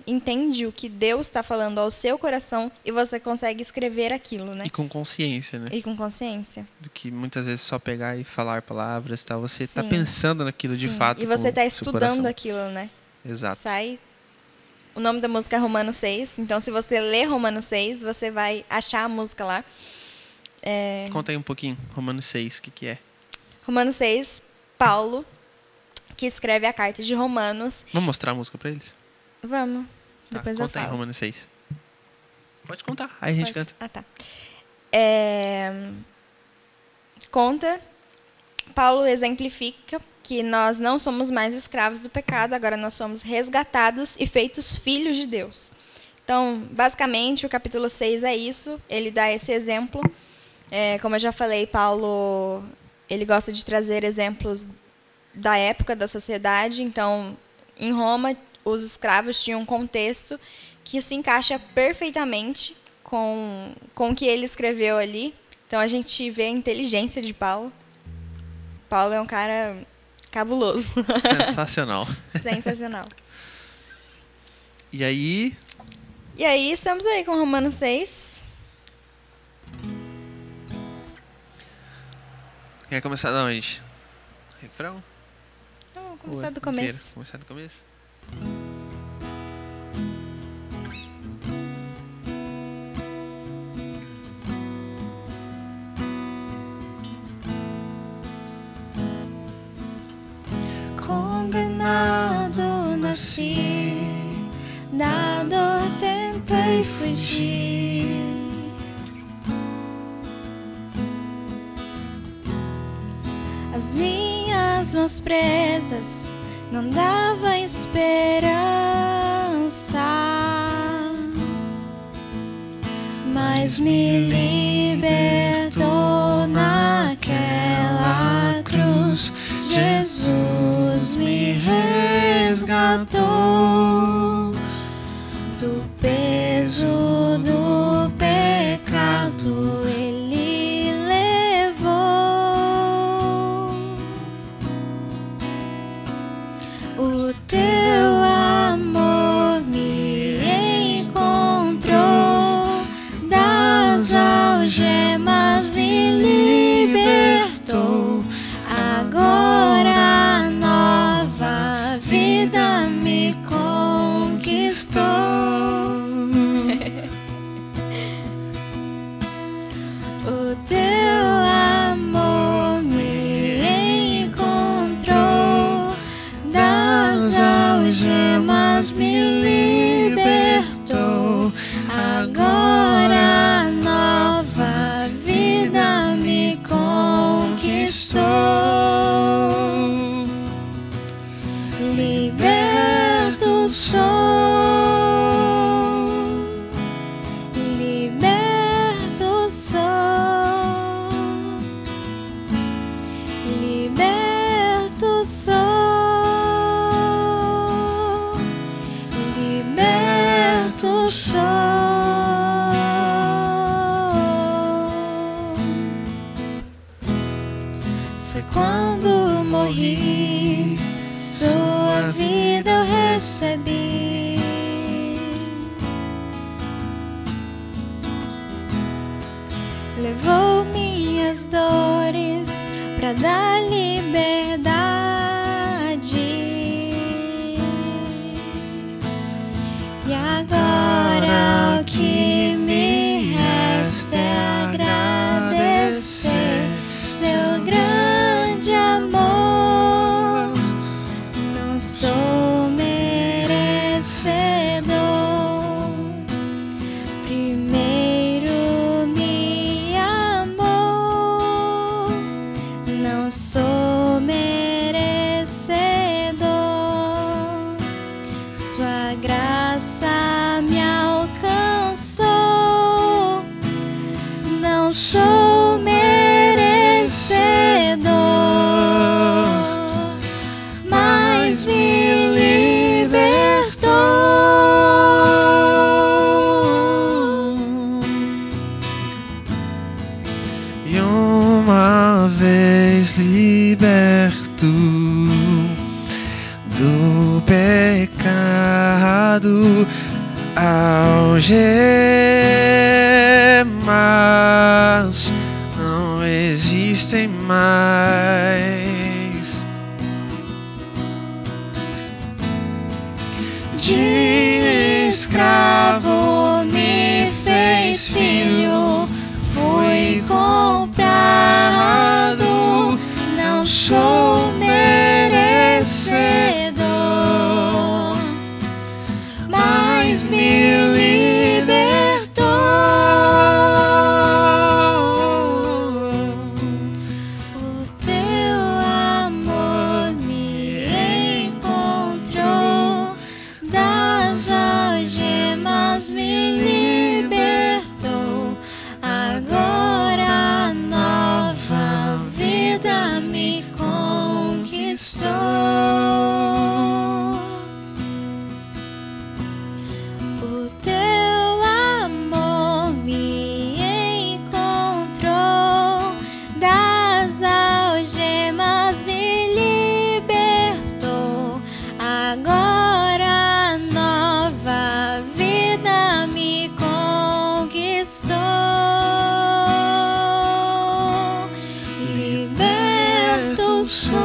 Speaker 1: entende o que Deus está falando ao seu coração e você consegue escrever aquilo, né?
Speaker 2: E com consciência, né?
Speaker 1: E com consciência.
Speaker 2: Do que muitas vezes só pegar e falar palavras e tal. Você está
Speaker 1: Sim.
Speaker 2: pensando naquilo de
Speaker 1: Sim.
Speaker 2: fato.
Speaker 1: E você está
Speaker 2: com o seu
Speaker 1: estudando
Speaker 2: coração.
Speaker 1: aquilo, né?
Speaker 2: Exato.
Speaker 1: O nome da música é Romanos 6. Então, se você ler Romanos 6, você vai achar a música lá.
Speaker 2: Conta aí um pouquinho, Romanos 6, o que é?
Speaker 1: Romanos 6, Paulo, que escreve a carta de Romanos.
Speaker 2: Vamos mostrar a música para eles?
Speaker 1: Vamos. Depois eu
Speaker 2: conta aí,
Speaker 1: falo.
Speaker 2: Romanos 6. Pode contar, aí a gente canta.
Speaker 1: Ah, tá. Conta, Paulo exemplifica que nós não somos mais escravos do pecado, agora nós somos resgatados e feitos filhos de Deus. Então, basicamente, o capítulo 6 é isso, ele dá esse exemplo. Como eu já falei, Paulo ele gosta de trazer exemplos da época, da sociedade. Então, em Roma, os escravos tinham um contexto que se encaixa perfeitamente com o que ele escreveu ali. Então, a gente vê a inteligência de Paulo. Paulo é um cara cabuloso.
Speaker 2: Sensacional.
Speaker 1: Sensacional.
Speaker 2: E aí,
Speaker 1: estamos aí com Romanos 6.
Speaker 2: quer começar de onde? Refrão?
Speaker 1: Vamos começar do começo.
Speaker 2: Inteiro? Começar do começo?
Speaker 1: Condenado nasci, da dor tentei fugir. As minhas mãos presas não dava esperança, mas me libertou naquela cruz. Jesus me resgatou do peso do pecado. Ele levou o teu amor, me encontrou das algemas, me libertou. Agora a nova vida me conquistou. O teu amor me encontrou, das algemas me libertou. Agora a nova vida me conquistou. Liberto sou, liberto sou, liberto sou, liberto sou. Foi quando morri, sua vida eu recebi. Levou minhas dores pra dar liberdade. Agora o que me resta é agradecer seu grande amor. Não sou merecedor. Primeiro me amou. Não sou merecedor. Sua graça me alcançou. Não sou merecedor, mas me libertou.
Speaker 2: E uma vez liberto do pecado, algemas não existem mais.
Speaker 1: De escravo me fez filho, fui comprado, não sou merecedor, mas me libertou. O teu amor me encontrou, das algemas me libertou. Agora a nova vida me conquistou. O teu amor me encontrou, das algemas me libertou. Agora a nova vida me conquistou. Liberto sou,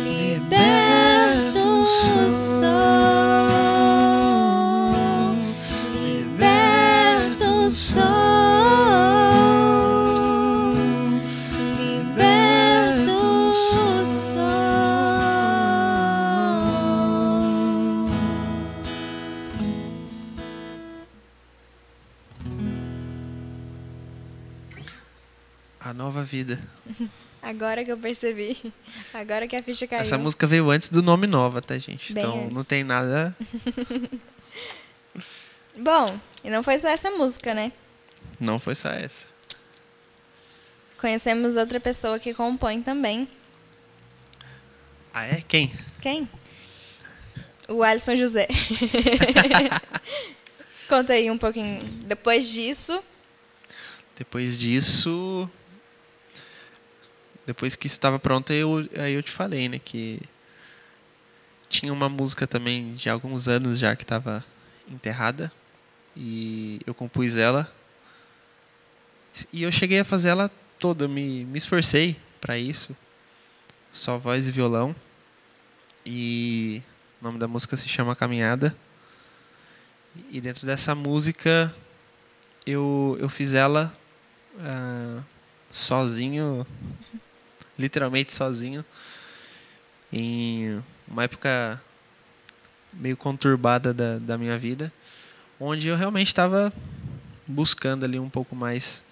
Speaker 1: liberto sou, liberto sou, liberto sou.
Speaker 2: A nova vida.
Speaker 1: Agora que eu percebi, agora que a ficha caiu.
Speaker 2: Essa música veio antes do nome Nova, tá, gente?
Speaker 1: Bem
Speaker 2: Então
Speaker 1: antes.
Speaker 2: não tem nada.
Speaker 1: Bom, e não foi só essa música, né?
Speaker 2: Não foi só essa.
Speaker 1: Conhecemos outra pessoa que compõe também.
Speaker 2: Ah, é? Quem?
Speaker 1: Quem? O Alisson José. Conta aí um pouquinho. Depois disso,
Speaker 2: Depois disso. Depois que isso estava pronto, aí eu te falei, né? Que tinha uma música também de alguns anos já que estava enterrada. E eu compus ela. E eu cheguei a fazer ela toda. Me esforcei para isso. Só voz e violão. E o nome da música se chama Caminhada. E dentro dessa música eu fiz ela sozinho, literalmente sozinho, em uma época meio conturbada da minha vida, onde eu realmente estava buscando ali um pouco mais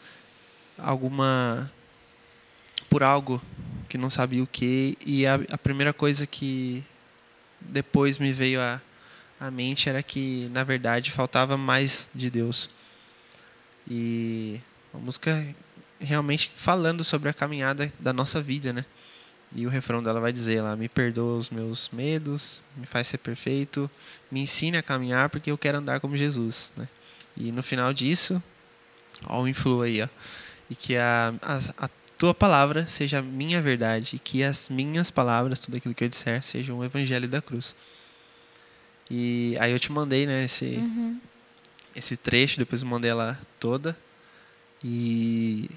Speaker 2: por algo que não sabia o que, e a primeira coisa que depois me veio à mente era que, na verdade, faltava mais de Deus. E uma música realmente falando sobre a caminhada da nossa vida, né? E o refrão dela vai dizer lá: me perdoa os meus medos, me faz ser perfeito, me ensine a caminhar porque eu quero andar como Jesus, né? E no final disso, ó o influ aí, ó. E que a tua palavra seja a minha verdade e que as minhas palavras, tudo aquilo que eu disser, seja um evangelho da cruz. E aí eu te mandei, né, esse trecho, depois eu mandei ela toda. E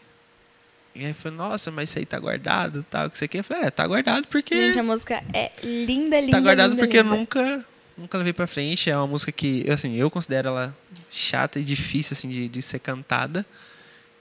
Speaker 2: E aí foi, nossa, mas isso aí tá guardado, tal, que você quer? Eu falei, tá guardado porque...
Speaker 1: Gente, a música é linda, linda,
Speaker 2: Tá guardado
Speaker 1: linda,
Speaker 2: porque eu
Speaker 1: linda.
Speaker 2: nunca levei pra frente. É uma música que, assim, eu considero ela chata e difícil, assim, de ser cantada.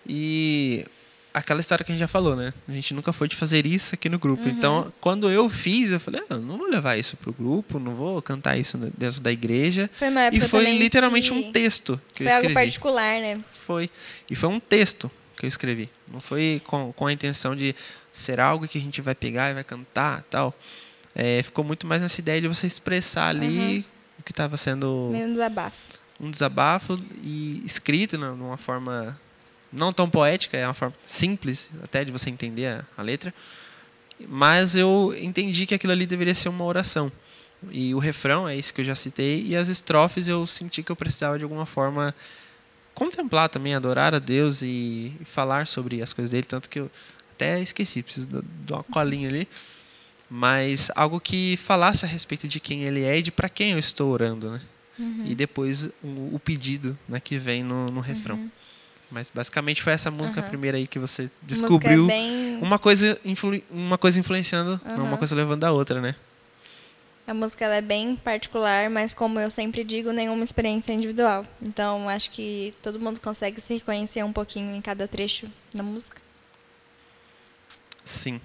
Speaker 2: E aquela história que a gente já falou, né? A gente nunca foi de fazer isso aqui no grupo. Então, quando eu fiz, eu falei, eu não vou levar isso pro grupo, não vou cantar isso dentro da igreja.
Speaker 1: Foi uma época
Speaker 2: E foi
Speaker 1: também
Speaker 2: literalmente
Speaker 1: que
Speaker 2: um texto que eu
Speaker 1: foi algo
Speaker 2: escrevi.
Speaker 1: particular, né?
Speaker 2: Foi. E foi um texto que eu escrevi. Não foi com a intenção de ser algo que a gente vai pegar e vai cantar tal. Ficou muito mais nessa ideia de você expressar ali o que estava sendo
Speaker 1: Meio um desabafo.
Speaker 2: um desabafo e escrito numa forma não tão poética, é uma forma simples até de você entender a letra. Mas eu entendi que aquilo ali deveria ser uma oração. E o refrão é isso que eu já citei. E as estrofes eu senti que eu precisava de alguma forma contemplar também, adorar a Deus e falar sobre as coisas dele. Tanto que eu até esqueci, preciso de uma colinha ali. Mas algo que falasse a respeito de quem ele é e de para quem eu estou orando, né? E depois o pedido, né, que vem no refrão. Mas basicamente foi essa música primeira aí que você descobriu.
Speaker 1: Bem...
Speaker 2: uma coisa influenciando, uma coisa levando a outra, né?
Speaker 1: A música ela é bem particular, mas como eu sempre digo, nenhuma experiência é individual. Então, acho que todo mundo consegue se reconhecer um pouquinho em cada trecho da música.
Speaker 2: Sim.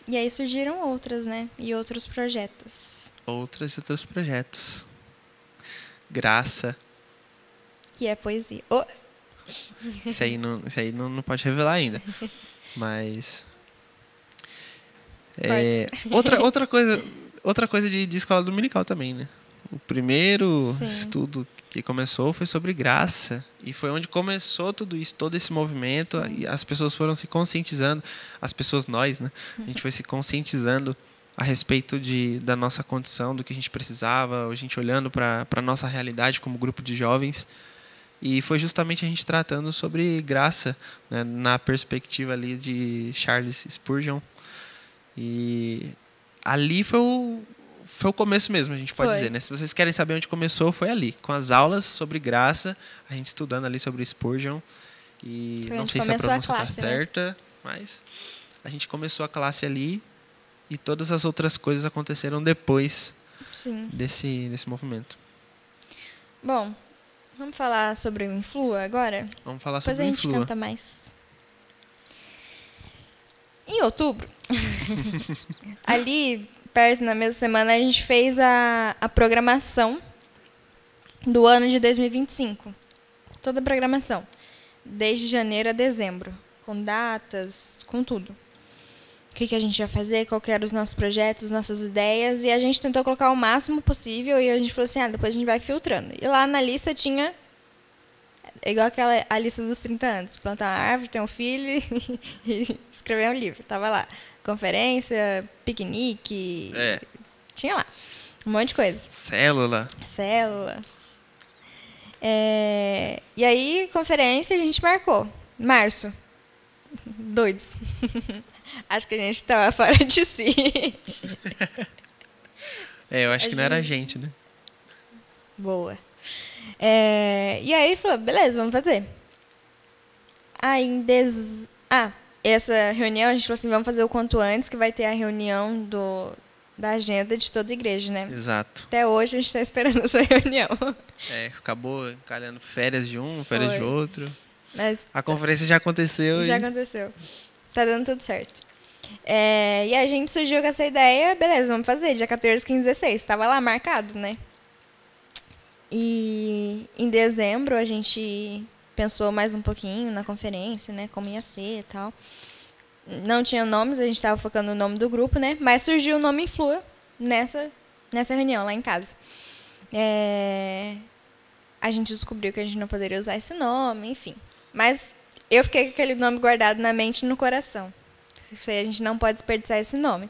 Speaker 1: E aí surgiram outras, né? E outros projetos.
Speaker 2: Outros projetos. Graça.
Speaker 1: Que é poesia. Oh.
Speaker 2: Isso aí não pode revelar ainda. Mas... outra coisa de escola dominical também, né? O primeiro estudo que começou foi sobre graça. E foi onde começou tudo isso, todo esse movimento. E as pessoas foram se conscientizando. As pessoas, nós, né? A gente foi se conscientizando a respeito da nossa condição, do que a gente precisava. A gente olhando para a nossa realidade como grupo de jovens. E foi justamente a gente tratando sobre graça, né? Na perspectiva ali de Charles Spurgeon. E ali foi o começo mesmo, a gente pode dizer, né? Se vocês querem saber onde começou, foi ali, com as aulas sobre graça, a gente estudando ali sobre Spurgeon. E não sei se a pronúncia está certa, mas a gente começou a classe ali e todas as outras coisas aconteceram depois desse movimento.
Speaker 1: Bom, vamos falar sobre o Influa agora?
Speaker 2: Vamos falar sobre o Influa.
Speaker 1: Depois a gente canta mais. Em outubro, ali, perto na mesma semana, a gente fez a programação do ano de 2025. Toda a programação. Desde janeiro a dezembro. Com datas, com tudo. O que a gente ia fazer, qual que eram os nossos projetos, nossas ideias. E a gente tentou colocar o máximo possível. E a gente falou assim, depois a gente vai filtrando. E lá na lista tinha... igual a lista dos 30 anos. Plantar uma árvore, ter um filho e escrever um livro. Tava lá. Conferência, piquenique. Tinha lá. Um monte de coisa.
Speaker 2: Célula.
Speaker 1: E aí, conferência, a gente marcou. Março. Doidos. Acho que a gente tava fora de si.
Speaker 2: Eu acho que não era a gente, né?
Speaker 1: Boa. E aí falou, beleza, vamos fazer. Aí essa reunião, a gente falou assim, vamos fazer o quanto antes, que vai ter a reunião da agenda de toda a igreja, né?
Speaker 2: Exato.
Speaker 1: Até hoje a gente está esperando essa reunião.
Speaker 2: Acabou encalhando férias de um, férias de outro.
Speaker 1: Mas
Speaker 2: a conferência já aconteceu.
Speaker 1: Aconteceu. Tá dando tudo certo. E a gente surgiu com essa ideia, beleza, vamos fazer, dia 14, 15, 16. Tava lá marcado, né? E em dezembro a gente pensou mais um pouquinho na conferência, né? Como ia ser e tal. Não tinha nomes, a gente estava focando no nome do grupo, né? Mas surgiu o nome Influa nessa reunião lá em casa. A gente descobriu que a gente não poderia usar esse nome, enfim. Mas eu fiquei com aquele nome guardado na mente e no coração. A gente não pode desperdiçar esse nome.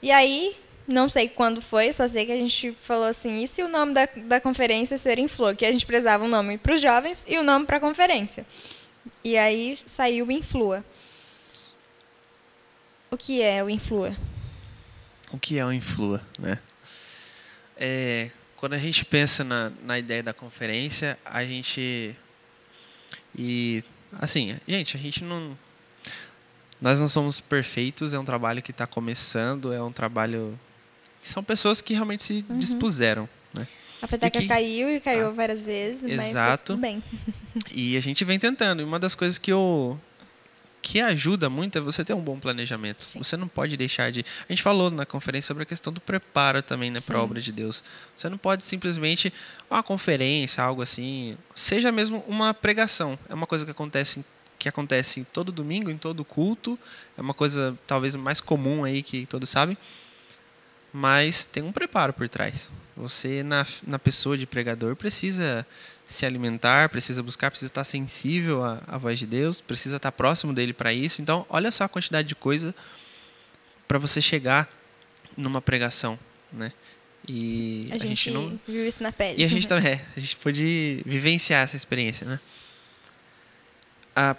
Speaker 1: E aí... não sei quando foi, só sei que a gente falou assim, e se o nome da conferência ser Influa? Que a gente precisava um nome para os jovens e um nome para a conferência. E aí saiu o Influa. O que é o Influa?
Speaker 2: O que é o Influa, né? Quando a gente pensa na ideia da conferência, a gente... E, assim, gente, a gente Nós não somos perfeitos, é um trabalho que está começando, é um trabalho... São pessoas que realmente se dispuseram, né?
Speaker 1: A peteca caiu e caiu várias vezes, mas tá tudo bem.
Speaker 2: E a gente vem tentando. E uma das coisas que ajuda muito é você ter um bom planejamento. Sim. Você não pode deixar de... A gente falou na conferência sobre a questão do preparo também, né, para a obra de Deus. Você não pode simplesmente... Uma conferência, algo assim... Seja mesmo uma pregação. É uma coisa que acontece todo domingo, em todo culto. É uma coisa talvez mais comum aí que todos sabem. Mas tem um preparo por trás. Você, na pessoa de pregador, precisa se alimentar, precisa buscar, precisa estar sensível à voz de Deus, precisa estar próximo dele para isso. Então, olha só a quantidade de coisa para você chegar numa pregação, né? E
Speaker 1: a gente não viu isso na pele.
Speaker 2: E a gente também, a gente pôde vivenciar essa experiência, né?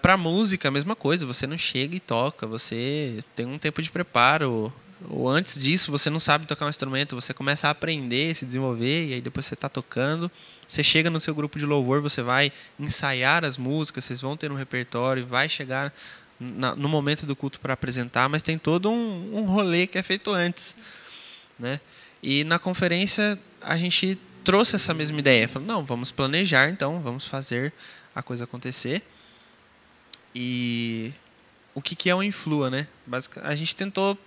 Speaker 2: Para música, a mesma coisa. Você não chega e toca, você tem um tempo de preparo. Ou antes disso, você não sabe tocar um instrumento, você começa a aprender, se desenvolver, e aí depois você está tocando. Você chega no seu grupo de louvor, você vai ensaiar as músicas, vocês vão ter um repertório, vai chegar no momento do culto para apresentar, mas tem todo um rolê que é feito antes, né? E na conferência a gente trouxe essa mesma ideia. Falou, não, vamos planejar então, vamos fazer a coisa acontecer. E o que é o Influa, né? Basicamente, a gente tentou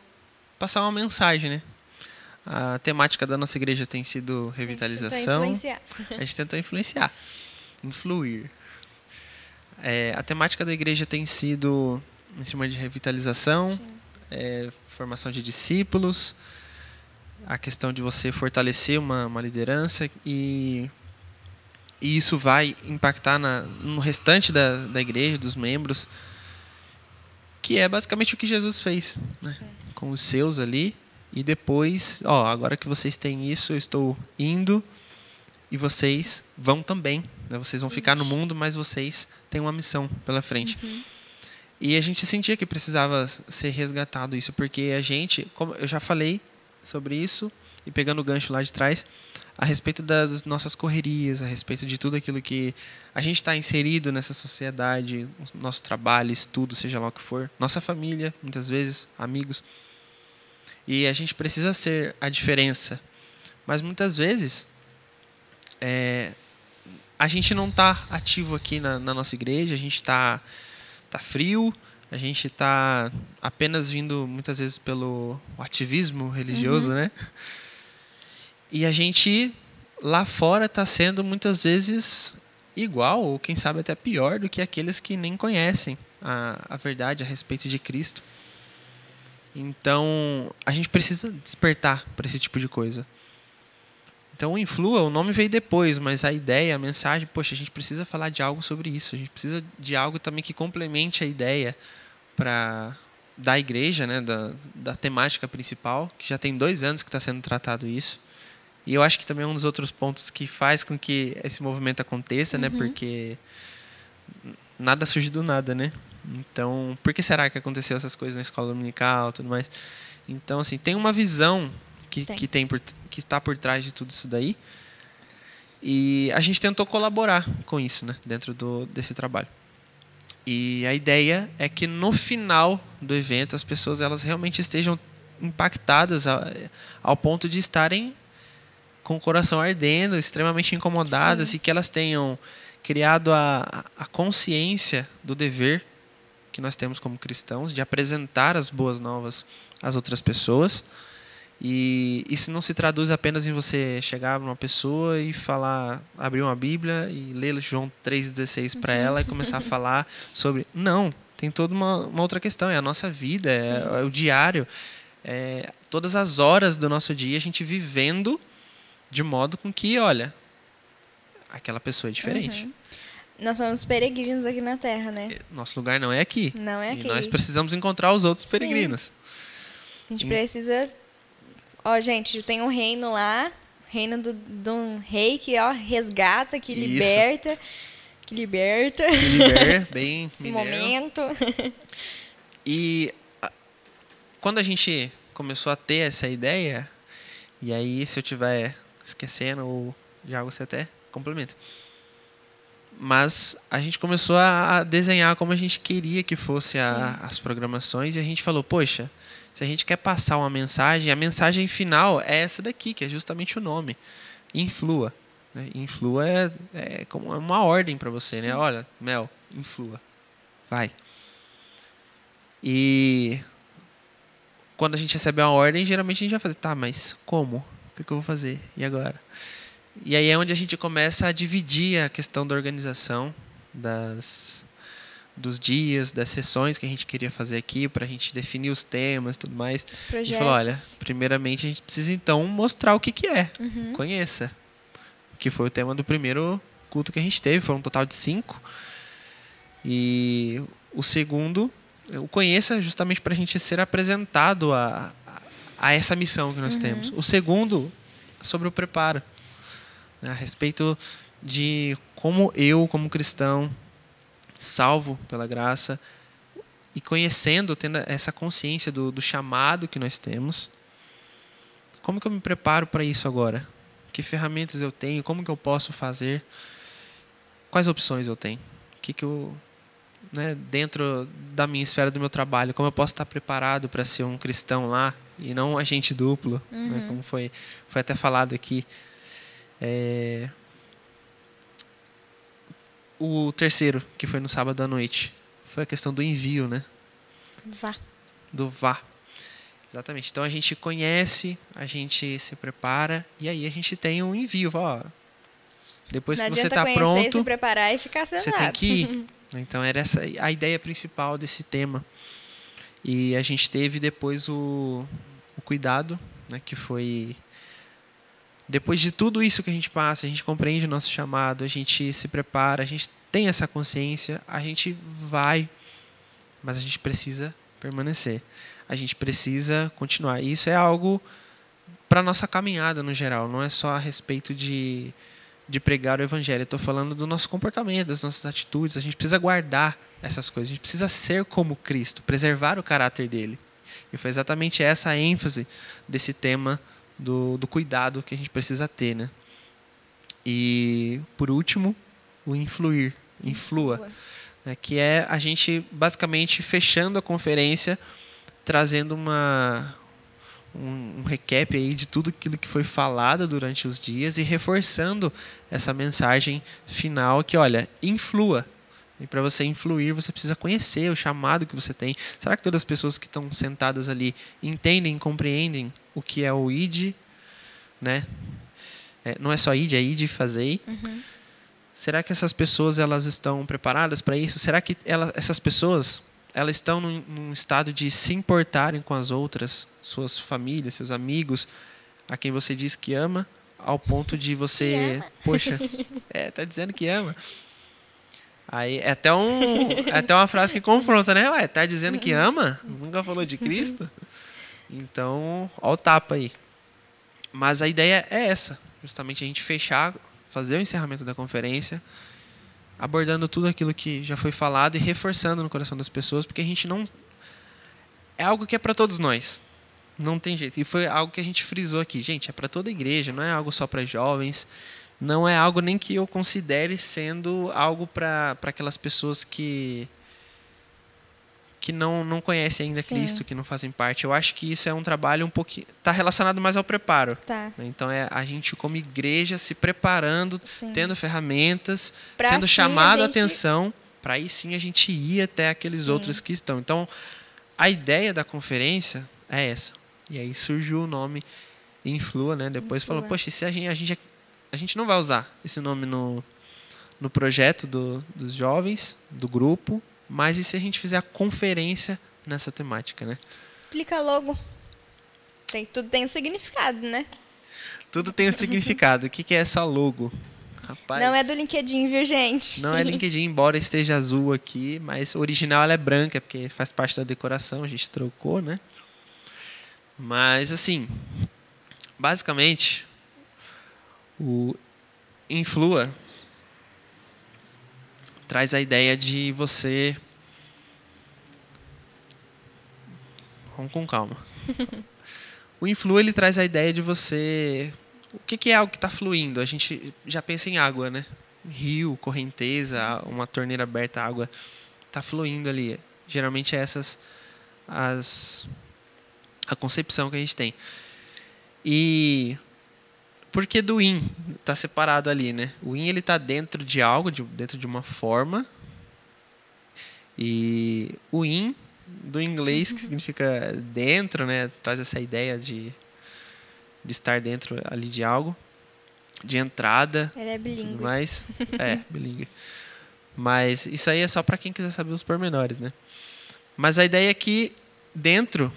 Speaker 2: passar uma mensagem, né? A temática da nossa igreja tem sido revitalização. A gente tentou influenciar. Influir. A temática da igreja tem sido em cima de revitalização, formação de discípulos, a questão de você fortalecer uma liderança e isso vai impactar no restante da igreja, dos membros, que é basicamente o que Jesus fez, né? Com os seus ali, e depois, agora que vocês têm isso, eu estou indo e vocês vão também, né? Vocês vão ficar no mundo, mas vocês têm uma missão pela frente. E a gente sentia que precisava ser resgatado isso, porque a gente, como eu já falei sobre isso, e pegando o gancho lá de trás, a respeito das nossas correrias, a respeito de tudo aquilo que a gente está inserido nessa sociedade, nosso trabalho, estudo, seja lá o que for, nossa família, muitas vezes, amigos. E a gente precisa ser a diferença. Mas muitas vezes a gente não está ativo aqui na nossa igreja, a gente está frio, a gente está apenas vindo muitas vezes pelo ativismo religioso, né? E a gente lá fora está sendo muitas vezes igual, ou quem sabe até pior do que aqueles que nem conhecem a verdade a respeito de Cristo. Então, a gente precisa despertar para esse tipo de coisa. Então, o Influa, o nome veio depois, mas a ideia, a mensagem, poxa, a gente precisa falar de algo sobre isso. A gente precisa de algo também que complemente a ideia da igreja, né, da temática principal, que já tem 2 anos que está sendo tratado isso. E eu acho que também é um dos outros pontos que faz com que esse movimento aconteça, né, porque nada surge do nada, né? Então, por que será que aconteceu essas coisas na escola dominical e tudo mais? Então, assim, tem uma visão que está por trás de tudo isso daí. E a gente tentou colaborar com isso, né, dentro desse trabalho. E a ideia é que no final do evento as pessoas elas realmente estejam impactadas ao ponto de estarem com o coração ardendo, extremamente incomodadas, e que elas tenham criado a consciência do dever que nós temos como cristãos de apresentar as boas novas às outras pessoas. E isso não se traduz apenas em você chegar numa pessoa e falar, abrir uma Bíblia e ler João 3,16 para ela e começar a falar sobre... Não, tem toda uma outra questão, é a nossa vida, é o diário, todas as horas do nosso dia a gente vivendo de modo com que, olha, aquela pessoa é diferente.
Speaker 1: Nós somos peregrinos aqui na Terra, né?
Speaker 2: Nosso lugar não é aqui.
Speaker 1: Não é aqui.
Speaker 2: E nós precisamos encontrar os outros peregrinos.
Speaker 1: A gente precisa... gente, tem um reino lá, reino de um rei que, resgata, que liberta. Que liberta.
Speaker 2: Bem
Speaker 1: esse momento.
Speaker 2: E quando a gente começou a ter essa ideia, e aí se eu estiver esquecendo ou de algo, você até complementa. Mas a gente começou a desenhar como a gente queria que fosse as programações, e a gente falou, poxa, se a gente quer passar uma mensagem, a mensagem final é essa daqui, que é justamente o nome, Influa. Né? Influa é como uma ordem para você, né? Olha, Mel, influa, vai. E quando a gente recebe uma ordem, geralmente a gente vai fazer, tá, mas como? O que eu vou fazer? E agora? E aí é onde a gente começa a dividir a questão da organização dos dias, das sessões que a gente queria fazer aqui, para a gente definir os temas e tudo mais.
Speaker 1: Os
Speaker 2: A
Speaker 1: projetos.
Speaker 2: gente falou, olha, primeiramente a gente precisa então mostrar o que é. Conheça. Que foi o tema do primeiro culto que a gente teve, foram um total de 5. E o segundo, o conheça justamente para a gente ser apresentado a essa missão que nós temos. O segundo, sobre o preparo. A respeito de como eu, como cristão, salvo pela graça, e conhecendo, tendo essa consciência do chamado que nós temos, como que eu me preparo para isso agora? Que ferramentas eu tenho? Como que eu posso fazer? Quais opções eu tenho? O que eu, né, dentro da minha esfera do meu trabalho, como eu posso estar preparado para ser um cristão lá e não um agente duplo, né, como foi até falado aqui. O terceiro, que foi no sábado à noite, foi a questão do envio, né? Do vá. Exatamente. Então a gente conhece, a gente se prepara e aí a gente tem um envio. Ó, depois que você está pronto,
Speaker 1: se preparar e ficar
Speaker 2: você tem que ir. Então era essa a ideia principal desse tema. E a gente teve depois o cuidado, né, que foi... Depois de tudo isso que a gente passa, a gente compreende o nosso chamado, a gente se prepara, a gente tem essa consciência, a gente vai, mas a gente precisa permanecer. A gente precisa continuar. E isso é algo para a nossa caminhada no geral, não é só a respeito de pregar o evangelho. Eu estou falando do nosso comportamento, das nossas atitudes. A gente precisa guardar essas coisas, a gente precisa ser como Cristo, preservar o caráter dele. E foi exatamente essa a ênfase desse tema do cuidado que a gente precisa ter, né? E, por último, o influa, né? Que é a gente, basicamente, fechando a conferência, trazendo um recap aí de tudo aquilo que foi falado durante os dias e reforçando essa mensagem final que, olha, influa. E para você influir, você precisa conhecer o chamado que você tem. Será que todas as pessoas que estão sentadas ali entendem, compreendem o que é o ID? Né? Não é só ID, é ID, fazei. Será que essas pessoas elas estão preparadas para isso? Será que essas pessoas elas estão num estado de se importarem com as outras, suas famílias, seus amigos, a quem você diz que ama, ao ponto de você... Poxa, tá dizendo que ama. Aí é até uma frase que confronta, né? Ué, tá dizendo que ama? Nunca falou de Cristo? Então, ó o tapa aí. Mas a ideia é essa, justamente a gente fechar, fazer o encerramento da conferência, abordando tudo aquilo que já foi falado e reforçando no coração das pessoas, porque a gente não... É algo que é para todos nós. Não tem jeito. E foi algo que a gente frisou aqui. Gente, é para toda a igreja, não é algo só para jovens. Não é algo nem que eu considere sendo algo para aquelas pessoas que não conhecem ainda Cristo, que não fazem parte. Eu acho que isso é um trabalho um pouquinho... Está relacionado mais ao preparo.
Speaker 1: Tá.
Speaker 2: Então, é a gente como igreja se preparando, tendo ferramentas,
Speaker 1: pra
Speaker 2: sendo
Speaker 1: assim,
Speaker 2: chamado a atenção, para aí sim a gente ir até aqueles outros que estão. Então, a ideia da conferência é essa. E aí surgiu o nome Influa, né? Depois falou, poxa, se a gente não vai usar esse nome no projeto dos jovens, do grupo, mas e se a gente fizer a conferência nessa temática, né?
Speaker 1: Explica logo. Tudo tem um significado, né?
Speaker 2: Tudo tem um significado. O que é essa logo? Rapaz,
Speaker 1: não é do LinkedIn, viu, gente?
Speaker 2: Não é LinkedIn, embora esteja azul aqui, mas o original ela é branca, porque faz parte da decoração, a gente trocou, né? Mas, assim, basicamente, o Influa traz a ideia de você... Vamos com calma. O Influa, ele traz a ideia de você... O que é algo que está fluindo? A gente já pensa em água, né? rio, correnteza, uma torneira aberta, a água está fluindo ali. Geralmente é essas a concepção que a gente tem. E por que do yin está separado ali, né? O yin ele está dentro de algo, dentro de uma forma. E o yin do inglês, que significa dentro, né? Traz essa ideia de estar dentro ali de algo, de entrada.
Speaker 1: Ele é bilíngue.
Speaker 2: Mas bilíngue. Mas isso aí é só para quem quiser saber os pormenores, né? Mas a ideia é que dentro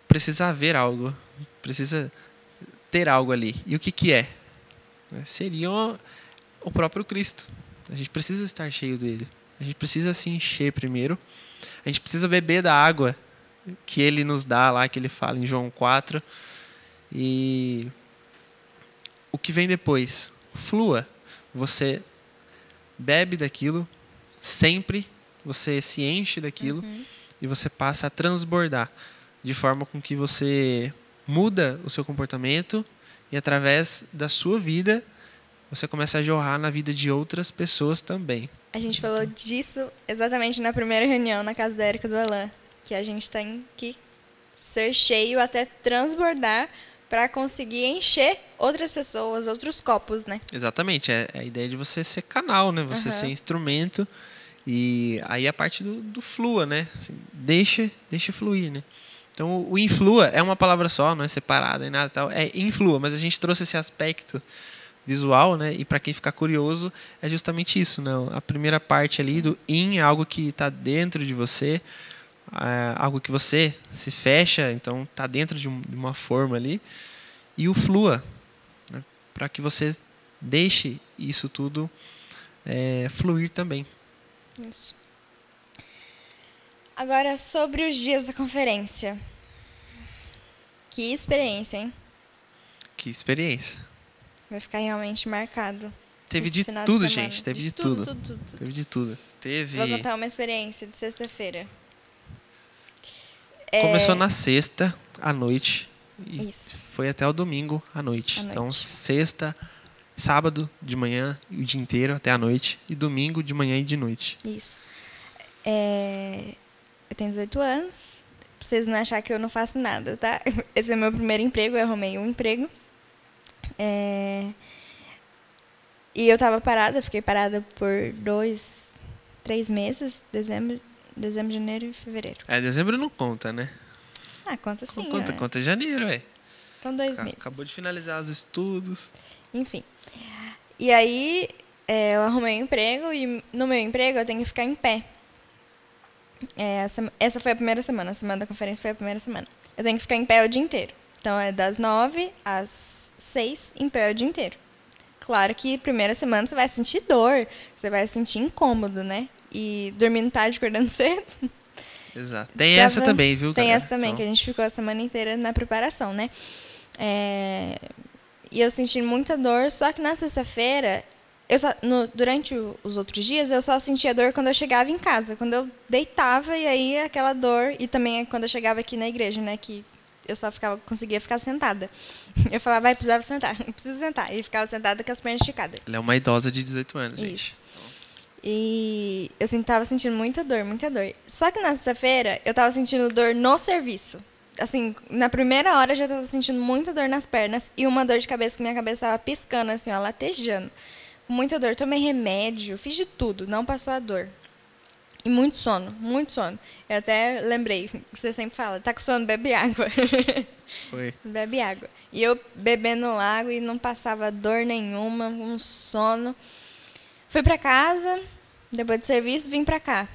Speaker 2: precisa haver algo, precisa ter algo ali. E o que é? Seria o próprio Cristo. A gente precisa estar cheio dele. A gente precisa se encher primeiro. A gente precisa beber da água que ele nos dá lá, que ele fala em João 4. E o que vem depois? Flua. Você bebe daquilo sempre, você se enche daquilo e você passa a transbordar, de forma com que você muda o seu comportamento e através da sua vida você começa a jorrar na vida de outras pessoas também.
Speaker 1: A gente falou disso exatamente na primeira reunião na casa da Érica e do Alain, que a gente tem que ser cheio até transbordar para conseguir encher outras pessoas, outros copos, né?
Speaker 2: Exatamente, é a ideia de você ser canal, né? Você ser instrumento. E aí a parte do flua, né? Assim, deixa fluir, né? Então o influa é uma palavra só, não é separada nem nada tal. É influa, mas a gente trouxe esse aspecto visual, né? E para quem ficar curioso, é justamente isso, né? A primeira parte ali do in é algo que está dentro de você, algo que você se fecha, então está dentro de uma forma ali. E o flua, né? Para que você deixe isso tudo fluir também.
Speaker 1: Isso. Agora, sobre os dias da conferência. Que experiência, hein?
Speaker 2: Que experiência.
Speaker 1: Vai ficar realmente marcado.
Speaker 2: Teve de tudo, gente. Teve de tudo. Teve de tudo.
Speaker 1: Vou contar uma experiência de sexta-feira.
Speaker 2: Começou na sexta à noite. E
Speaker 1: Isso.
Speaker 2: foi até o domingo à noite. Então, sexta, sábado de manhã e o dia inteiro até a noite. E domingo de manhã e de noite.
Speaker 1: Isso. Eu tenho 18 anos. Pra vocês não acharem que eu não faço nada, tá? Esse é meu primeiro emprego. Eu arrumei um emprego. E eu tava parada. Fiquei parada por 3 meses. Dezembro, janeiro e fevereiro.
Speaker 2: Dezembro não conta, né?
Speaker 1: Conta sim.
Speaker 2: Conta janeiro, ué.
Speaker 1: Com 2 meses.
Speaker 2: Acabou de finalizar os estudos.
Speaker 1: Enfim. E aí, eu arrumei um emprego e no meu emprego eu tenho que ficar em pé. Essa foi a primeira semana. A semana da conferência foi a primeira semana. Eu tenho que ficar em pé o dia inteiro. Então, é das 9 às 6 em pé o dia inteiro. Claro que primeira semana você vai sentir dor, você vai sentir incômodo, né? E dormindo tarde, acordando cedo.
Speaker 2: Exato. Tem essa também, viu?
Speaker 1: Tem essa também, que a gente ficou a semana inteira na preparação, né? E eu senti muita dor, só que na sexta-feira, durante os outros dias, eu só sentia dor quando eu chegava em casa. Quando eu deitava, e aí aquela dor... E também quando eu chegava aqui na igreja, né? Que eu só conseguia ficar sentada. Eu falava, precisava sentar, preciso sentar. E ficava sentada com as pernas esticadas.
Speaker 2: Ela é uma idosa de 18 anos, gente.
Speaker 1: Isso. E eu estava sentindo muita dor, muita dor. Só que na sexta-feira, eu estava sentindo dor no serviço. Assim, na primeira hora, eu já estava sentindo muita dor nas pernas e uma dor de cabeça, que minha cabeça estava piscando, assim, ó, latejando. Muita dor. Tomei remédio, fiz de tudo, não passou a dor. E muito sono, muito sono. Eu até lembrei, você sempre fala, tá com sono, bebe água.
Speaker 2: Foi.
Speaker 1: Bebe água. E eu bebendo água e não passava dor nenhuma, um sono. Fui pra casa, depois do serviço, vim pra cá.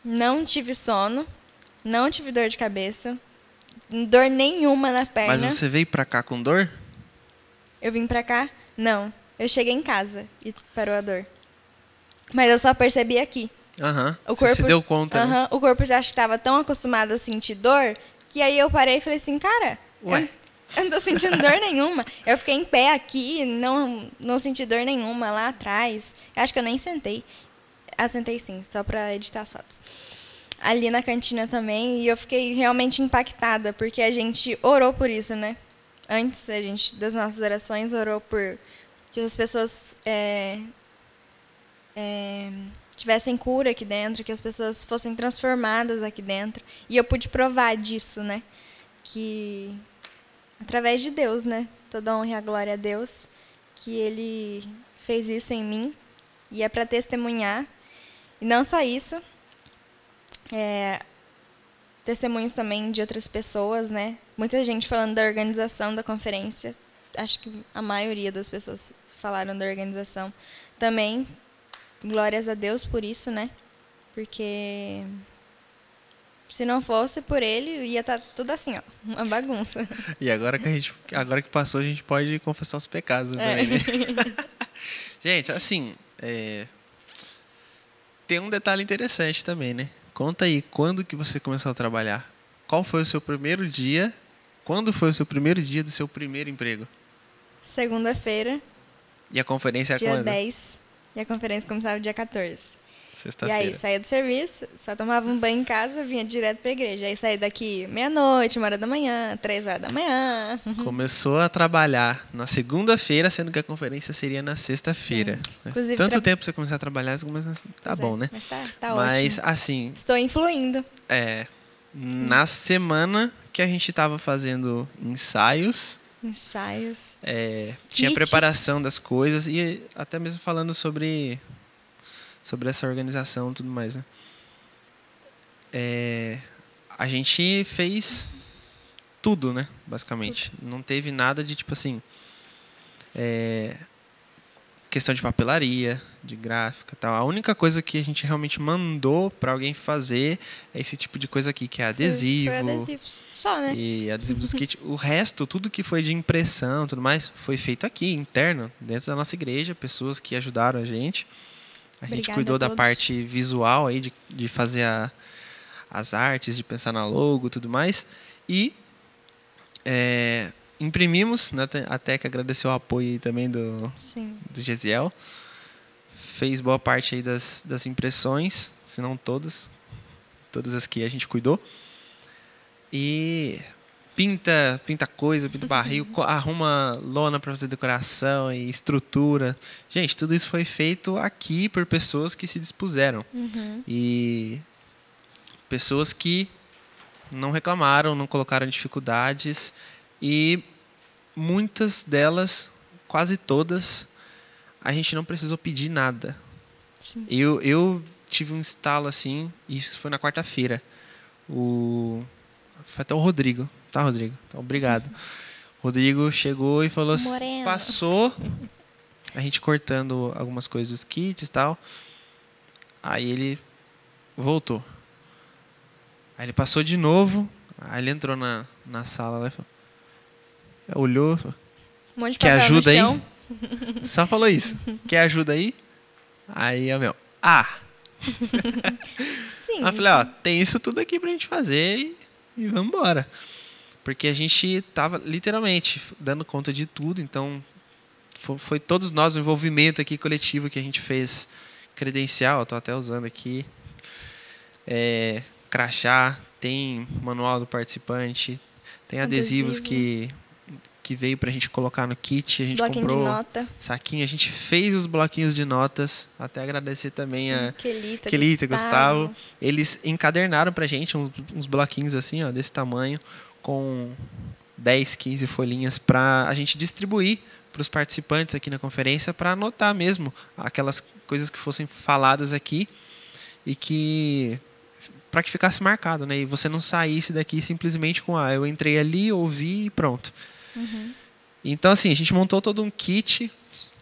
Speaker 1: Não tive sono, não tive dor de cabeça, dor nenhuma na perna.
Speaker 2: Mas você veio pra cá com dor?
Speaker 1: Eu vim pra cá? Não. Eu cheguei em casa e parou a dor. Mas eu só percebi aqui.
Speaker 2: Você se deu conta, né?
Speaker 1: O corpo já estava tão acostumado a sentir dor, que aí eu parei e falei assim, cara,
Speaker 2: ué,
Speaker 1: eu não tô sentindo dor nenhuma. Eu fiquei em pé aqui, não senti dor nenhuma lá atrás. Acho que eu nem sentei. Sentei sim, só pra editar as fotos. Ali na cantina também, e eu fiquei realmente impactada, porque a gente orou por isso, né? Antes, das nossas orações, orou por que as pessoas tivessem cura aqui dentro, que as pessoas fossem transformadas aqui dentro. E eu pude provar disso, né? Que através de Deus, né? Toda a honra e a glória a Deus, que Ele fez isso em mim. E é para testemunhar. E não só isso, testemunhos também de outras pessoas, né? Muita gente falando da organização da conferência. Acho que a maioria das pessoas falaram da organização. Também, glórias a Deus por isso, né? Porque se não fosse por ele, ia estar tudo assim, ó, uma bagunça.
Speaker 2: E agora que passou, a gente pode confessar os pecados também, né? Gente, assim, tem um detalhe interessante também, né? Conta aí, quando que você começou a trabalhar? Qual foi o seu primeiro dia? Quando foi o seu primeiro dia do seu primeiro emprego?
Speaker 1: Segunda-feira.
Speaker 2: E a conferência
Speaker 1: dia
Speaker 2: quando?
Speaker 1: 10. E a conferência começava dia 14.
Speaker 2: Sexta-feira.
Speaker 1: E aí, saía do serviço, só tomava um banho em casa, vinha direto pra igreja. Aí saía daqui meia-noite, 1h da manhã, 3h da manhã.
Speaker 2: Começou a trabalhar na segunda-feira, sendo que a conferência seria na sexta-feira.
Speaker 1: Inclusive,
Speaker 2: tanto tempo pra você começar a trabalhar, mas tá bom, né?
Speaker 1: Mas tá
Speaker 2: mas
Speaker 1: ótimo.
Speaker 2: assim...
Speaker 1: Estou influindo.
Speaker 2: Na semana que a gente tava fazendo ensaios... tinha preparação das coisas e até mesmo falando sobre essa organização e tudo mais, né? A gente fez tudo, né? Basicamente. Não teve nada de, tipo assim... questão de papelaria, de gráfica e tal. A única coisa que a gente realmente mandou para alguém fazer é esse tipo de coisa aqui, que é adesivo.
Speaker 1: Foi adesivo. Só, né?
Speaker 2: E adesivo dos kits. O resto, tudo que foi de impressão e tudo mais, foi feito aqui, interno, dentro da nossa igreja. Pessoas que ajudaram a gente. A gente cuidou da parte visual aí, de fazer as artes, de pensar na logo e tudo mais. E imprimimos, né, até que agradeceu o apoio aí também do Gesiel. Fez boa parte aí das impressões, se não todas as que a gente cuidou. E pinta coisa, pinta barril, arruma lona para fazer decoração e estrutura. Gente, tudo isso foi feito aqui por pessoas que se dispuseram. E pessoas que não reclamaram, não colocaram dificuldades. E muitas delas, quase todas, a gente não precisou pedir nada.
Speaker 1: Sim.
Speaker 2: Eu tive um estalo assim, e isso foi na quarta-feira. Foi até o Rodrigo. Tá, Rodrigo? Então, obrigado. O Rodrigo chegou e falou assim, passou, a gente cortando algumas coisas dos kits e tal. Aí ele voltou. Aí ele passou de novo, aí ele entrou na sala lá e falou, olhou,
Speaker 1: um monte de
Speaker 2: quer
Speaker 1: papel
Speaker 2: ajuda
Speaker 1: no
Speaker 2: aí?
Speaker 1: chão.
Speaker 2: Só falou isso. Quer ajuda aí? Aí eu,
Speaker 1: Sim.
Speaker 2: Aí eu falei, tem isso tudo aqui pra gente fazer e vamos embora. Porque a gente tava literalmente dando conta de tudo, então foi todos nós, o envolvimento aqui coletivo que a gente fez, credencial, eu tô até usando aqui, crachá, tem manual do participante, tem adesivos que veio pra gente colocar no kit, a gente
Speaker 1: bloquinho
Speaker 2: comprou
Speaker 1: de nota.
Speaker 2: Saquinho, a gente fez os bloquinhos de notas, até agradecer também a
Speaker 1: Kelita,
Speaker 2: Gustavo. Eles encadernaram pra gente uns bloquinhos assim, ó, desse tamanho, com 10, 15 folhinhas pra a gente distribuir para os participantes aqui na conferência para anotar mesmo aquelas coisas que fossem faladas aqui e para que ficasse marcado, né? E você não saísse daqui simplesmente com eu entrei ali, ouvi e pronto. Então assim, a gente montou todo um kit.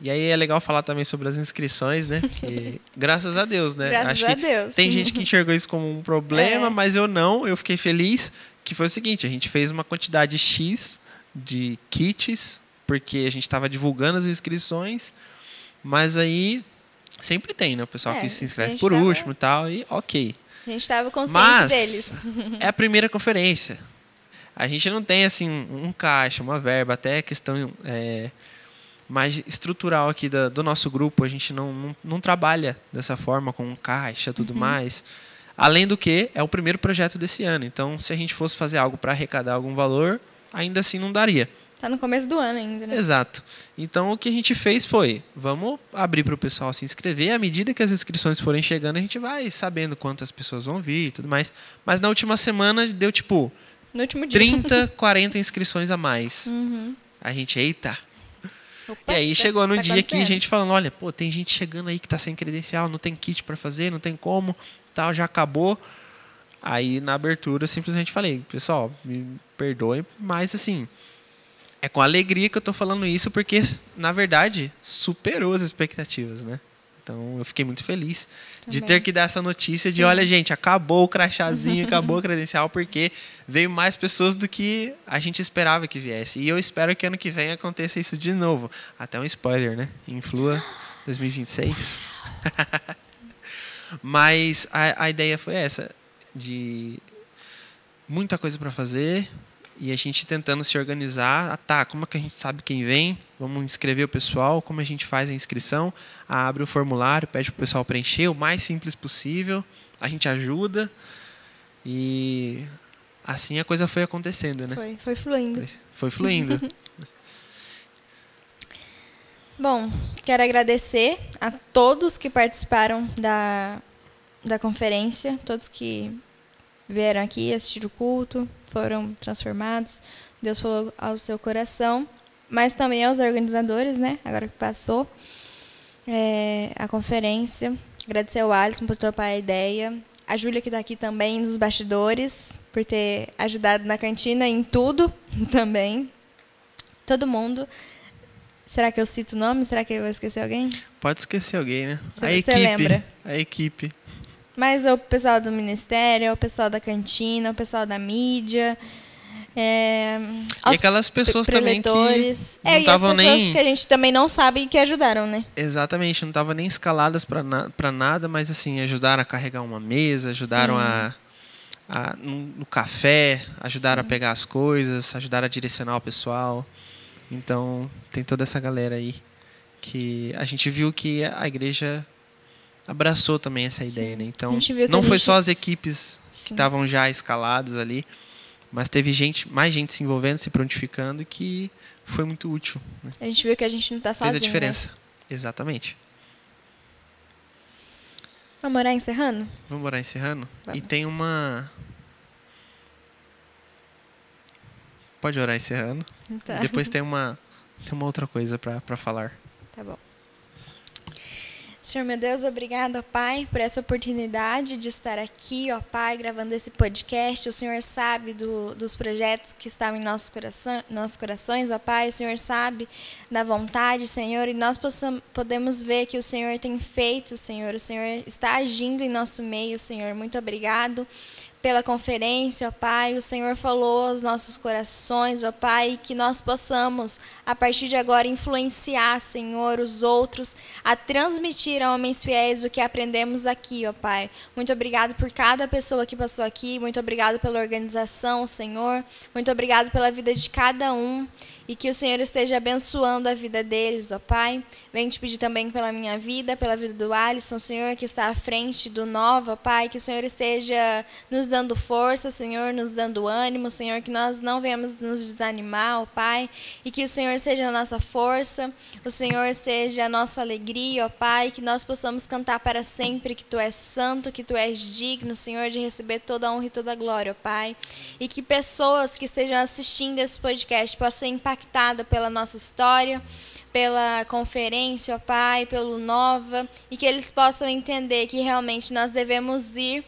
Speaker 2: E aí é legal falar também sobre as inscrições, né? Que, graças a Deus, né?
Speaker 1: Graças a Deus.
Speaker 2: Tem gente que enxergou isso como um problema, mas eu não. Eu fiquei feliz que foi o seguinte, a gente fez uma quantidade X de kits, porque a gente estava divulgando as inscrições, mas aí sempre tem, né? O pessoal que se inscreve por último e tal, e ok.
Speaker 1: A gente estava consciente deles.
Speaker 2: É a primeira conferência. A gente não tem assim um caixa, uma verba, até questão mais estrutural aqui do nosso grupo. A gente não trabalha dessa forma, com um caixa e tudo mais. Além do que, é o primeiro projeto desse ano. Então, se a gente fosse fazer algo para arrecadar algum valor, ainda assim não daria.
Speaker 1: Tá no começo do ano ainda, né?
Speaker 2: Exato. Então, o que a gente fez foi, vamos abrir para o pessoal se inscrever. À medida que as inscrições forem chegando, a gente vai sabendo quantas pessoas vão vir e tudo mais. Mas na última semana deu, tipo,
Speaker 1: No último dia.
Speaker 2: 30, 40 inscrições a mais. A gente, eita.
Speaker 1: Opa,
Speaker 2: E aí chegou no dia que a
Speaker 1: acontecendo.
Speaker 2: gente falando, olha, pô, tem gente chegando aí que tá sem credencial, não tem kit para fazer, não tem como, tal, já acabou. Aí na abertura eu simplesmente falei, pessoal, me perdoem, mas assim, é com alegria que eu tô falando isso, porque na verdade superou as expectativas, né? Então eu fiquei muito feliz de
Speaker 1: Também.
Speaker 2: ter que dar essa notícia de,
Speaker 1: Sim.
Speaker 2: olha, gente, acabou o crachazinho, acabou a credencial, porque veio mais pessoas do que a gente esperava que viesse. E eu espero que ano que vem aconteça isso de novo. Até um spoiler, né? Influa 2026. Mas a ideia foi essa, de muita coisa para fazer e a gente tentando se organizar. Ah, tá, como é que a gente sabe quem vem? Vamos inscrever o pessoal, como a gente faz a inscrição? Abre o formulário, pede para o pessoal preencher o mais simples possível, a gente ajuda e assim a coisa foi acontecendo, né?
Speaker 1: Foi fluindo.
Speaker 2: Foi fluindo.
Speaker 1: Bom, quero agradecer a todos que participaram da conferência, todos que vieram aqui assistir o culto, foram transformados. Deus falou ao seu coração, mas também aos organizadores, né? Agora que passou a conferência. Agradecer ao Alisson por topar a ideia. A Júlia, que está aqui também nos bastidores, por ter ajudado na cantina, em tudo também. Todo mundo. Será que eu cito o nome? Será que eu vou esquecer alguém?
Speaker 2: Pode esquecer alguém, né?
Speaker 1: Você lembra?
Speaker 2: A equipe.
Speaker 1: Mas o pessoal do ministério, o pessoal da cantina, o pessoal da mídia.
Speaker 2: E aquelas pessoas também que não
Speaker 1: e as
Speaker 2: estavam
Speaker 1: pessoas
Speaker 2: nem...
Speaker 1: que a gente também não sabe e que ajudaram, né?
Speaker 2: Exatamente, não estavam nem escaladas para nada, mas assim, ajudaram a carregar uma mesa, ajudaram no café, ajudaram a pegar as coisas, ajudaram a direcionar o pessoal. Então, tem toda essa galera aí que a gente viu que a igreja abraçou também essa ideia, né? Então, não foi só as equipes que estavam já escaladas ali, mas teve mais gente se envolvendo, se prontificando, que foi muito útil, né?
Speaker 1: A gente viu que a gente não está sozinho.
Speaker 2: Fez a diferença.
Speaker 1: Né?
Speaker 2: Exatamente.
Speaker 1: Vamos orar encerrando?
Speaker 2: Vamos orar encerrando?
Speaker 1: Vamos.
Speaker 2: E tem uma... Pode orar encerrando.
Speaker 1: Tá.
Speaker 2: Depois tem uma outra coisa para falar.
Speaker 1: Tá bom. Senhor meu Deus, obrigada, ó Pai, por essa oportunidade de estar aqui, ó Pai, gravando esse podcast. O Senhor sabe dos projetos que estavam em nossos corações, ó Pai. O Senhor sabe da vontade, Senhor, e nós podemos ver que o Senhor tem feito, Senhor. O Senhor está agindo em nosso meio, Senhor. Muito obrigado pela conferência, ó Pai. O Senhor falou aos nossos corações, ó Pai, que nós possamos, a partir de agora, influenciar, Senhor, os outros, a transmitir a homens fiéis o que aprendemos aqui, ó Pai. Muito obrigado por cada pessoa que passou aqui, muito obrigado pela organização, Senhor, muito obrigado pela vida de cada um, e que o Senhor esteja abençoando a vida deles, ó Pai. Venho te pedir também pela minha vida, pela vida do Alisson, Senhor, que está à frente do Nova, ó Pai, que o Senhor esteja nos dando força, Senhor, nos dando ânimo, Senhor, que nós não venhamos nos desanimar, ó Pai, e que o Senhor seja a nossa força, o Senhor seja a nossa alegria, ó Pai, que nós possamos cantar para sempre que Tu és santo, que Tu és digno, Senhor, de receber toda a honra e toda a glória, ó Pai, e que pessoas que estejam assistindo esse podcast possam ser impactadas pela nossa história, pela conferência, ó Pai, pelo Nova, e que eles possam entender que realmente nós devemos ir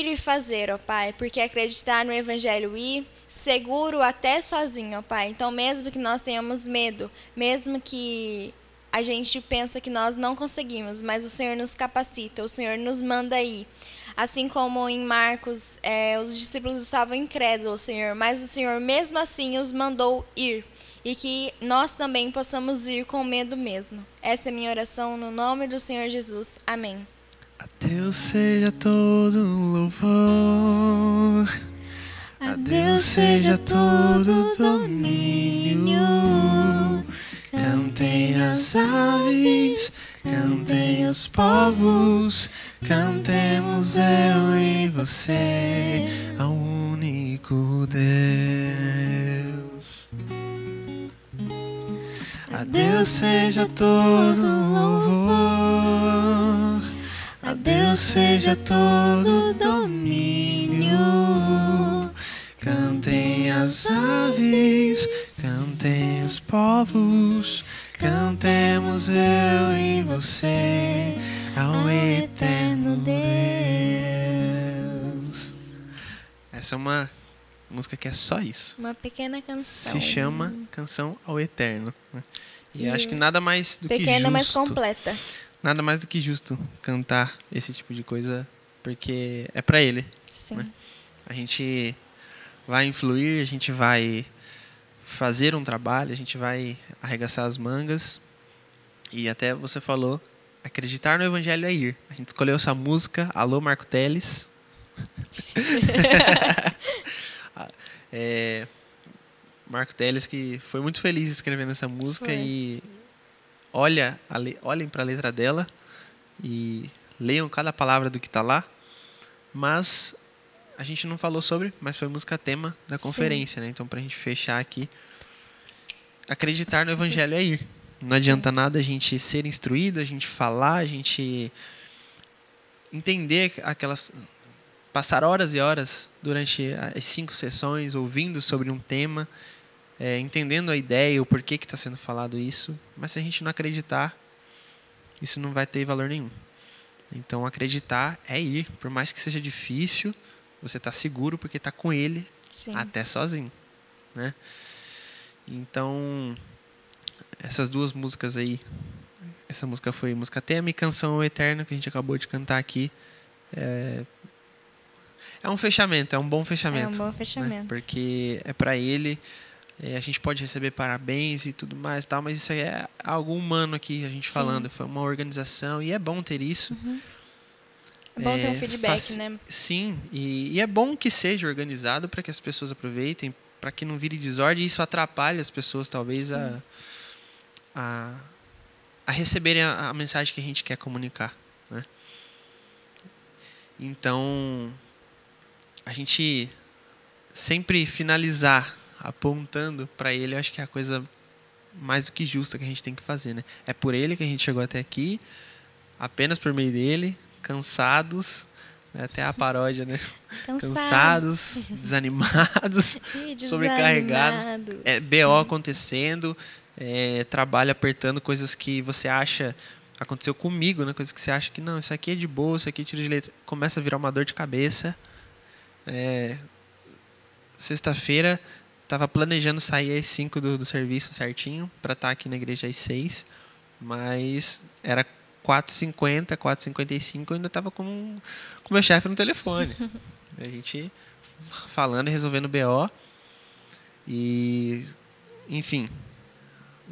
Speaker 1: e fazer, ó Pai, porque acreditar no Evangelho ir, seguro até sozinho, ó Pai. Então, mesmo que nós tenhamos medo, mesmo que a gente pensa que nós não conseguimos, mas o Senhor nos capacita, o Senhor nos manda ir. Assim como em Marcos, os discípulos estavam incrédulos, Senhor, mas o Senhor mesmo assim os mandou ir. E que nós também possamos ir com medo mesmo. Essa é a minha oração no nome do Senhor Jesus. Amém.
Speaker 2: A Deus seja todo louvor, a Deus seja todo domínio. Cantem as aves, cantem os povos, cantemos eu e você ao único Deus. A Deus seja todo louvor, a Deus seja todo domínio. Cantem as aves, cantem os povos, cantemos eu e você ao eterno Deus. Essa é uma música que é só isso.
Speaker 1: Uma pequena canção.
Speaker 2: Se chama Canção ao Eterno. E eu acho que nada mais do que justo.
Speaker 1: Pequena, mas completa.
Speaker 2: Nada mais do que justo cantar esse tipo de coisa, porque é pra Ele.
Speaker 1: Sim.
Speaker 2: Né? A gente vai influir, a gente vai fazer um trabalho, a gente vai arregaçar as mangas. E até você falou, acreditar no Evangelho é ir. A gente escolheu essa música, Alô Marco Teles. Marco Teles, que foi muito feliz escrevendo essa música. E olhem para a letra dela e leiam cada palavra do que está lá. Mas a gente não falou sobre, mas foi música tema da conferência, né? Então, para a gente fechar aqui, acreditar no Evangelho é ir. Não adianta nada a gente ser instruído, a gente falar, a gente entender aquelas... Passar horas e horas durante as 5 sessões ouvindo sobre um tema, entendendo a ideia, o porquê que está sendo falado isso. Mas se a gente não acreditar, isso não vai ter valor nenhum. Então, acreditar é ir. Por mais que seja difícil, você está seguro porque está com Ele, até sozinho. Né? Então, essas duas músicas aí, essa música foi música tema e Canção ao Eterno, que a gente acabou de cantar aqui. É um fechamento, é um bom fechamento.
Speaker 1: É um bom fechamento.
Speaker 2: Né? Porque é para Ele, a gente pode receber parabéns e tudo mais, tal, mas isso aí é algo humano aqui, a gente falando. Foi uma organização e é bom ter isso.
Speaker 1: Uhum. É bom ter um feedback, né?
Speaker 2: Sim, e é bom que seja organizado para que as pessoas aproveitem, para que não vire desordem, e isso atrapalhe as pessoas, talvez, a receberem a mensagem que a gente quer comunicar. Né? Então, a gente sempre finalizar apontando para Ele, eu acho que é a coisa mais do que justa que a gente tem que fazer. Né? É por Ele que a gente chegou até aqui, apenas por meio dEle, cansados, né? Até a paródia, né? Cansados, desanimados, sobrecarregados, BO acontecendo, trabalho apertando coisas que você acha, aconteceu comigo, né? Coisas que você acha que não, isso aqui é de boa, isso aqui tira de letra, começa a virar uma dor de cabeça. Sexta-feira estava planejando sair às 5 do serviço certinho para estar aqui na igreja às 6, mas era 4h50, 4h55, eu ainda estava com o meu chefe no telefone. A gente falando e resolvendo BO. E, enfim,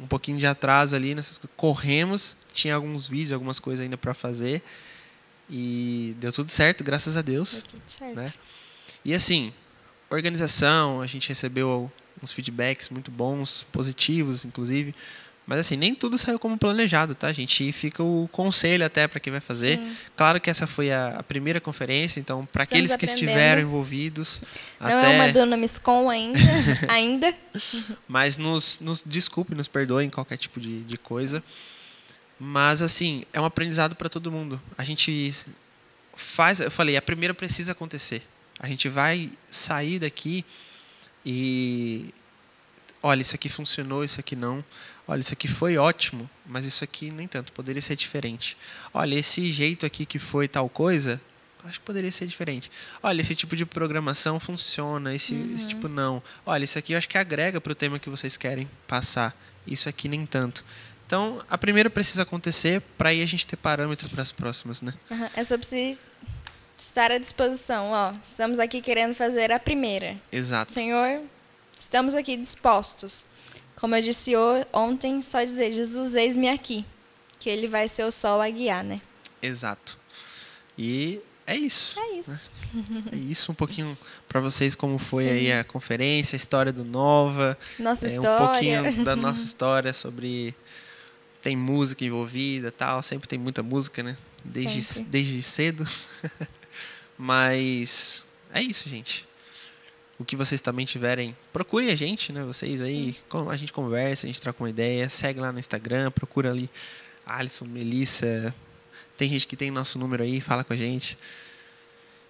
Speaker 2: um pouquinho de atraso ali, corremos, tinha alguns vídeos, algumas coisas ainda para fazer. E deu tudo certo, graças a Deus.
Speaker 1: Deu tudo certo.
Speaker 2: Né? E assim, organização, a gente recebeu uns feedbacks muito bons, positivos, inclusive. Mas assim, nem tudo saiu como planejado, tá? A gente fica o conselho até para quem vai fazer. Sim. Claro que essa foi a primeira conferência, então para aqueles que estiveram envolvidos...
Speaker 1: Não é uma Dunamis-Con ainda.
Speaker 2: Mas nos desculpe, nos perdoem qualquer tipo de coisa. Mas assim, é um aprendizado para todo mundo. A gente faz... Eu falei, a primeira precisa acontecer. A gente vai sair daqui e... Olha, isso aqui funcionou, isso aqui não. Olha, isso aqui foi ótimo, mas isso aqui nem tanto, poderia ser diferente. Olha, esse jeito aqui que foi tal coisa, acho que poderia ser diferente. Olha, esse tipo de programação funciona, esse tipo não. Olha, isso aqui eu acho que agrega para o tema que vocês querem passar. Isso aqui nem tanto. Então, a primeira precisa acontecer para aí a gente ter parâmetro para as próximas, né?
Speaker 1: É sobre estar à disposição. Ó, estamos aqui querendo fazer a primeira.
Speaker 2: Exato.
Speaker 1: Senhor, estamos aqui dispostos. Como eu disse ontem, só dizer, Jesus, eis-me aqui. Que Ele vai ser o sol a guiar, né?
Speaker 2: Exato. E é isso.
Speaker 1: É isso.
Speaker 2: Né? É isso um pouquinho para vocês, como foi aí a conferência, a história do Nova.
Speaker 1: Nossa história.
Speaker 2: Um pouquinho da nossa história sobre... Tem música envolvida, tal. Sempre tem muita música, né? Desde cedo. Mas é isso, gente. O que vocês também tiverem, procurem a gente, né? Vocês aí, a gente conversa, a gente troca uma ideia, segue lá no Instagram, procura ali Alisson, Melissa. Tem gente que tem nosso número aí, fala com a gente.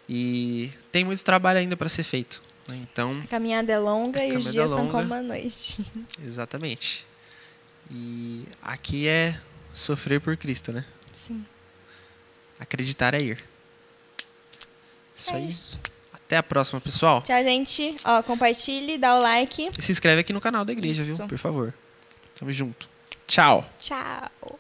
Speaker 2: E tem muito trabalho ainda para ser feito, né? Então,
Speaker 1: a caminhada é longa e os dias são como uma noite.
Speaker 2: Exatamente. E aqui é sofrer por Cristo, né?
Speaker 1: Sim.
Speaker 2: Acreditar é ir. Isso aí.
Speaker 1: Isso.
Speaker 2: Até a próxima, pessoal.
Speaker 1: Tchau, gente. Ó, compartilhe, dá o like.
Speaker 2: E se inscreve aqui no canal da igreja,
Speaker 1: Isso.
Speaker 2: viu? Por favor. Tamo junto. Tchau.
Speaker 1: Tchau.